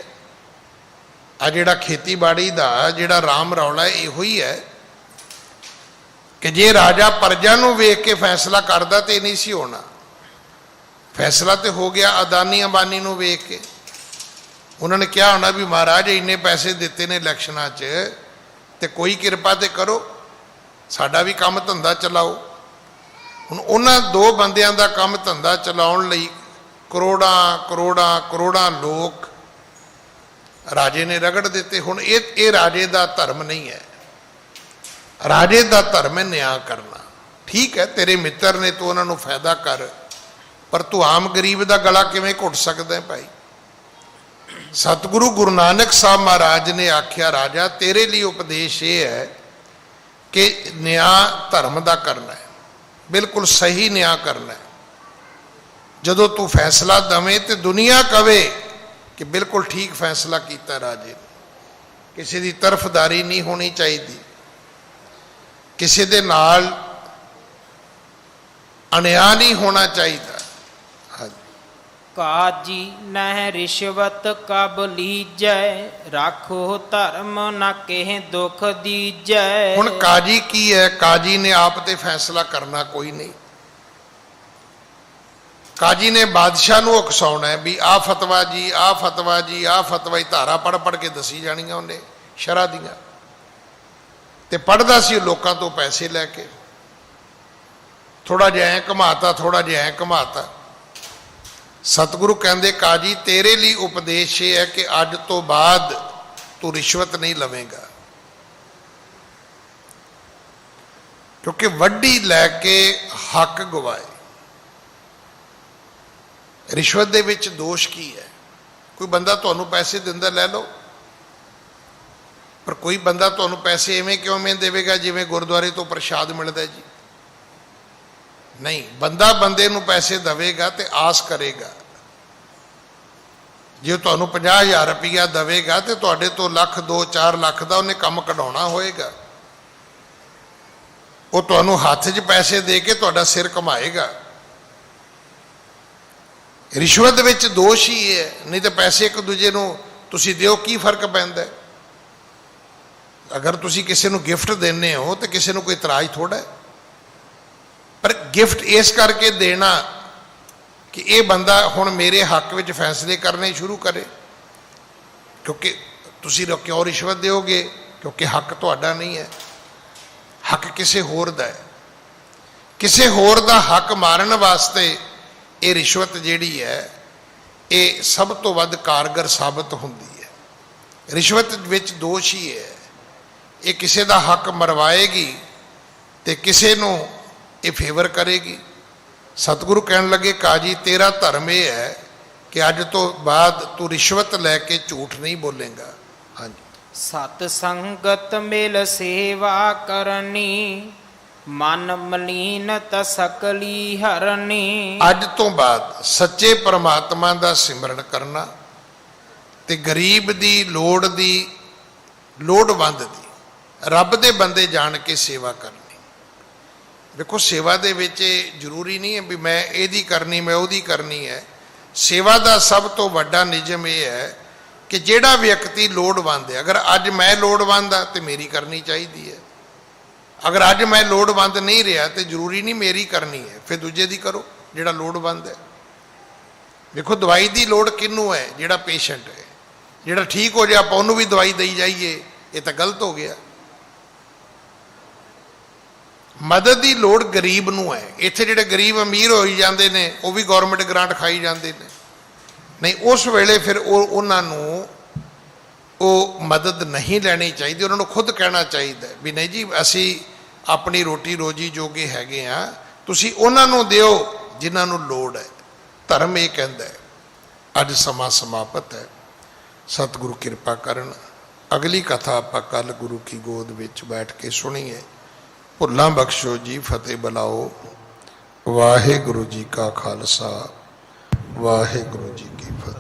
ਆ ਜਿਹੜਾ ਖੇਤੀਬਾੜੀ ਦਾ ਜਿਹੜਾ ਰਾਮ ਰੌਲਾ ਇਹੋ ਹੀ ਹੈ ਕਿ ਜੇ ਰਾਜਾ ਪਰਜਾ ਨੂੰ ਵੇਖ ਕੇ ਫੈਸਲਾ ਕਰਦਾ ਤੇ ਨਹੀਂ ਸੀ ਹੋਣਾ। ਫੈਸਲਾ ਤੇ ਹੋ ਗਿਆ ਅਦਾਨੀ ਅੰਬਾਨੀ ਨੂੰ ਵੇਖ ਕੇ। ਉਹਨਾਂ ਨੇ ਕਿਹਾ ਹੋਣਾ ਵੀ ਮਹਾਰਾਜ ਇੰਨੇ ਪੈਸੇ ਦਿੱਤੇ ਨੇ ਇਲੈਕਸ਼ਨਾਂ 'ਚ, ਤੇ ਕੋਈ ਕਿਰਪਾ ਤੇ ਕਰੋ, ਸਾਡਾ ਵੀ ਕੰਮ ਧੰਦਾ ਚਲਾਓ। ਹੁਣ ਉਹਨਾਂ ਦੋ ਬੰਦਿਆਂ ਦਾ ਕੰਮ ਧੰਦਾ ਚਲਾਉਣ ਲਈ ਕਰੋੜਾਂ ਕਰੋੜਾਂ ਕਰੋੜਾਂ ਲੋਕ ਰਾਜੇ ਨੇ ਰਗੜ ਦਿੱਤੇ। ਹੁਣ ਇਹ ਰਾਜੇ ਦਾ ਧਰਮ ਨਹੀਂ ਹੈ। ਰਾਜੇ ਦਾ ਧਰਮ ਹੈ ਨਿਆਂ ਕਰਨਾ। ਠੀਕ ਹੈ, ਤੇਰੇ ਮਿੱਤਰ ਨੇ, ਤੂੰ ਉਹਨਾਂ ਨੂੰ ਫਾਇਦਾ ਕਰ, ਪਰ ਤੂੰ ਆਮ ਗਰੀਬ ਦਾ ਗਲਾ ਕਿਵੇਂ ਘੁੱਟ ਸਕਦਾ ਹੈ ਭਾਈ? ਸਤਿਗੁਰੂ ਗੁਰੂ ਨਾਨਕ ਸਾਹਿਬ ਮਹਾਰਾਜ ਨੇ ਆਖਿਆ, ਰਾਜਾ ਤੇਰੇ ਲਈ ਉਪਦੇਸ਼ ਇਹ ਹੈ ਕਿ ਨਿਆਂ ਧਰਮ ਦਾ ਕਰਨਾ ਹੈ, ਬਿਲਕੁਲ ਸਹੀ ਨਿਆਂ ਕਰਨਾ ਹੈ। ਜਦੋਂ ਤੂੰ ਫੈਸਲਾ ਦਵੇਂ ਤੇ ਦੁਨੀਆ ਕਵੇ ਕਿ ਬਿਲਕੁਲ ਠੀਕ ਫੈਸਲਾ ਕੀਤਾ ਰਾਜੇ ਨੇ। ਕਿਸੇ ਦੀ ਤਰਫਦਾਰੀ ਨਹੀਂ ਹੋਣੀ ਚਾਹੀਦੀ, ਕਿਸੇ ਦੇ ਨਾਲ ਅਨਿਆਂ ਨਹੀਂ ਹੋਣਾ ਚਾਹੀਦਾ। ਕਾਜੀ ਨਹਿ ਰਿਸ਼ਵਤ ਕਬ ਲੀਜੈ, ਰਾਖੋ ਧਰਮ ਨਾ ਕਹਿ ਦੁਖ ਦੀਜੈ। ਹੁਣ ਕਾਜੀ ਕੀ ਹੈ? ਕਾਜੀ ਨੇ ਆਪ ਤੇ ਫੈਸਲਾ ਕਰਨਾ ਕੋਈ ਨਹੀਂ। ਕਾਜੀ ਨੇ ਬਾਦਸ਼ਾਹ ਨੂੰ ਉਕਸਾਉਣਾ ਹੈ ਵੀ ਆਹ ਫਤਵਾ ਜੀ, ਆਹ ਫਤਵਾ ਜੀ, ਆਹ ਫਤਵਾ ਹੀ ਧਾਰਾ ਪੜ੍ਹ ਕੇ ਦੱਸੀ ਜਾਣੀਆਂ ਉਹਨੇ ਸ਼ਰ੍ਹਾ ਦੀਆਂ। ਤੇ ਪੜ੍ਹਦਾ ਸੀ ਲੋਕਾਂ ਤੋਂ ਪੈਸੇ ਲੈ ਕੇ, ਥੋੜਾ ਜਿਹਾ ਐਂ ਘੁਮਾਤਾ, ਥੋੜਾ ਜਿਹਾ ਐਂ ਘੁਮਾਤਾ। ਸਤਿਗੁਰੂ ਕਹਿੰਦੇ, ਕਾਜੀ ਤੇਰੇ ਲਈ ਉਪਦੇਸ਼ ਇਹ ਹੈ ਕਿ ਅੱਜ ਤੋਂ ਬਾਅਦ ਤੂੰ ਰਿਸ਼ਵਤ ਨਹੀਂ ਲਵੇਂਗਾ, ਕਿਉਂਕਿ ਵੱਡੀ ਲੈ ਕੇ ਹੱਕ ਗਵਾਏ। ਰਿਸ਼ਵਤ ਦੇ ਵਿੱਚ ਦੋਸ਼ ਕੀ ਹੈ? ਕੋਈ ਬੰਦਾ ਤੁਹਾਨੂੰ ਪੈਸੇ ਦਿੰਦਾ, ਲੈ ਲਓ, ਪਰ ਕੋਈ ਬੰਦਾ ਤੁਹਾਨੂੰ ਪੈਸੇ ਐਵੇਂ ਕਿਉਂ ਦੇਵੇਗਾ ਜਿਵੇਂ ਗੁਰਦੁਆਰੇ ਤੋਂ ਪ੍ਰਸ਼ਾਦ ਮਿਲਦਾ ਜੀ? ਨਹੀਂ, ਬੰਦਾ ਬੰਦੇ ਨੂੰ ਪੈਸੇ ਦੇਵੇਗਾ ਤੇ ਆਸ ਕਰੇਗਾ। ਜੇ ਤੁਹਾਨੂੰ 50,000 ਰੁਪਈਆ ਦੇਵੇਗਾ ਤੇ ਤੁਹਾਡੇ ਤੋਂ ਲੱਖ, 2, 4 ਲੱਖ ਦਾ ਉਹਨੇ ਕੰਮ ਕਢਾਉਣਾ ਹੋਏਗਾ। ਉਹ ਤੁਹਾਨੂੰ ਹੱਥ 'ਚ ਪੈਸੇ ਦੇ ਕੇ ਤੁਹਾਡਾ ਸਿਰ ਘੁਮਾਏਗਾ। ਰਿਸ਼ਵਤ ਵਿੱਚ ਦੋਸ਼ ਹੀ ਹੈ। ਨਹੀਂ ਤਾਂ ਪੈਸੇ ਇੱਕ ਦੂਜੇ ਨੂੰ ਤੁਸੀਂ ਦਿਓ, ਕੀ ਫਰਕ ਪੈਂਦਾ? ਅਗਰ ਤੁਸੀਂ ਕਿਸੇ ਨੂੰ ਗਿਫਟ ਦਿੰਦੇ ਹੋ ਤੇ ਕਿਸੇ ਨੂੰ ਕੋਈ ਇਤਰਾਜ਼ ਥੋੜਾ ਹੈ, ਪਰ ਗਿਫਟ ਇਸ ਕਰਕੇ ਦੇਣਾ ਕਿ ਇਹ ਬੰਦਾ ਹੁਣ ਮੇਰੇ ਹੱਕ ਵਿੱਚ ਫੈਸਲੇ ਕਰਨੇ ਸ਼ੁਰੂ ਕਰੇ। ਕਿਉਂਕਿ ਤੁਸੀਂ ਕਿਉਂ ਰਿਸ਼ਵਤ ਦਿਓਗੇ? ਕਿਉਂਕਿ ਹੱਕ ਤੁਹਾਡਾ ਨਹੀਂ ਹੈ, ਹੱਕ ਕਿਸੇ ਹੋਰ ਦਾ ਹੈ। ਕਿਸੇ ਹੋਰ ਦਾ ਹੱਕ ਮਾਰਨ ਵਾਸਤੇ ਇਹ ਰਿਸ਼ਵਤ ਜਿਹੜੀ ਹੈ ਇਹ ਸਭ ਤੋਂ ਵੱਧ ਕਾਰਗਰ ਸਾਬਤ ਹੁੰਦੀ ਹੈ। ਰਿਸ਼ਵਤ ਵਿੱਚ ਦੋਸ਼ ਹੀ ਹੈ, ਇਹ ਕਿਸੇ ਦਾ ਹੱਕ ਮਰਵਾਏਗੀ ਤੇ ਕਿਸੇ ਨੂੰ ਇਹ ਫੇਵਰ ਕਰੇਗੀ। ਸਤਿਗੁਰੂ ਕਹਿਣ ਲੱਗੇ, ਕਾਜੀ ਤੇਰਾ ਧਰਮ ਇਹ ਹੈ ਕਿ ਅੱਜ ਤੋਂ ਬਾਅਦ ਤੂੰ ਰਿਸ਼ਵਤ ਲੈ ਕੇ ਝੂਠ ਨਹੀਂ ਬੋਲੇਗਾ। ਹਾਂਜੀ, ਸਤ ਸੰਗਤ ਮਿਲ ਸੇਵਾ ਕਰਨੀ, ਮਨ ਮਲੀਨਤ ਸਕਲੀ ਹਰਨੀ। ਅੱਜ ਤੋਂ ਬਾਅਦ ਸੱਚੇ ਪਰਮਾਤਮਾ ਦਾ ਸਿਮਰਨ ਕਰਨਾ ਤੇ ਗਰੀਬ ਦੀ ਲੋੜਵੰਦ ਦੀ, ਰੱਬ ਦੇ ਬੰਦੇ ਜਾਣ ਕੇ ਸੇਵਾ ਕਰਨੀ। ਦੇਖੋ, ਸੇਵਾ ਦੇ ਵਿੱਚ ਜ਼ਰੂਰੀ ਨਹੀਂ ਹੈ ਵੀ ਮੈਂ ਇਹਦੀ ਕਰਨੀ, ਮੈਂ ਉਹਦੀ ਕਰਨੀ ਹੈ। ਸੇਵਾ ਦਾ ਸਭ ਤੋਂ ਵੱਡਾ ਨਿਯਮ ਇਹ ਹੈ ਕਿ ਜਿਹੜਾ ਵਿਅਕਤੀ ਲੋੜਵੰਦ ਹੈ, ਅਗਰ ਅੱਜ ਮੈਂ ਲੋੜਵੰਦ ਹਾਂ ਤੇ ਮੇਰੀ ਕਰਨੀ ਚਾਹੀਦੀ ਹੈ। ਅਗਰ ਅੱਜ ਮੈਂ ਲੋੜਵੰਦ ਨਹੀਂ ਰਿਹਾ ਤੇ ਜ਼ਰੂਰੀ ਨਹੀਂ ਮੇਰੀ ਕਰਨੀ ਹੈ, ਫਿਰ ਦੂਜੇ ਦੀ ਕਰੋ ਜਿਹੜਾ ਲੋੜਵੰਦ ਹੈ। ਦੇਖੋ, ਦਵਾਈ ਦੀ ਲੋੜ ਕਿਹਨੂੰ ਹੈ? ਜਿਹੜਾ ਪੇਸ਼ੈਂਟ ਹੈ। ਜਿਹੜਾ ਠੀਕ ਹੋ ਜਾਏ ਆਪਾਂ ਉਹਨੂੰ ਵੀ ਦਵਾਈ ਦੇਈ ਜਾਈਏ, ਇਹ ਤਾਂ ਗਲਤ ਹੋ ਗਿਆ। ਮਦਦ ਦੀ ਲੋੜ ਗਰੀਬ ਨੂੰ ਹੈ। ਇੱਥੇ ਜਿਹੜੇ ਗਰੀਬ ਅਮੀਰ ਹੋਈ ਜਾਂਦੇ ਨੇ ਉਹ ਵੀ ਗੌਰਮੈਂਟ ਗ੍ਰਾਂਟ ਖਾਈ ਜਾਂਦੇ ਨੇ। ਨਹੀਂ, ਉਸ ਵੇਲੇ ਫਿਰ ਉਹਨਾਂ ਨੂੰ ਉਹ ਮਦਦ ਨਹੀਂ ਲੈਣੀ ਚਾਹੀਦੀ। ਉਹਨਾਂ ਨੂੰ ਖੁਦ ਕਹਿਣਾ ਚਾਹੀਦਾ ਵੀ ਨਹੀਂ ਜੀ, ਅਸੀਂ ਆਪਣੀ ਰੋਟੀ ਰੋਜੀ ਜੋਗੇ ਹੈਗੇ ਆ, ਤੁਸੀਂ ਉਹਨਾਂ ਨੂੰ ਦਿਓ ਜਿਨ੍ਹਾਂ ਨੂੰ ਲੋੜ ਹੈ। ਧਰਮ ਇਹ ਕਹਿੰਦਾ ਹੈ। ਅੱਜ ਸਮਾਂ ਸਮਾਪਤ ਹੈ। ਸਤਿਗੁਰੂ ਕਿਰਪਾ ਕਰਨ। ਅਗਲੀ ਕਥਾ ਆਪਾਂ ਕੱਲ ਗੁਰੂ ਕੀ ਗੋਦ ਵਿੱਚ ਬੈਠ ਕੇ ਸੁਣੀਏ। ਭੁੱਲਾਂ ਬਖਸ਼ੋ ਜੀ, ਫਤਿਹ ਬੁਲਾਓ। ਵਾਹਿਗੁਰੂ ਜੀ ਕਾ ਖਾਲਸਾ, ਵਾਹਿਗੁਰੂ ਜੀ ਕੀ ਫਤਿਹ।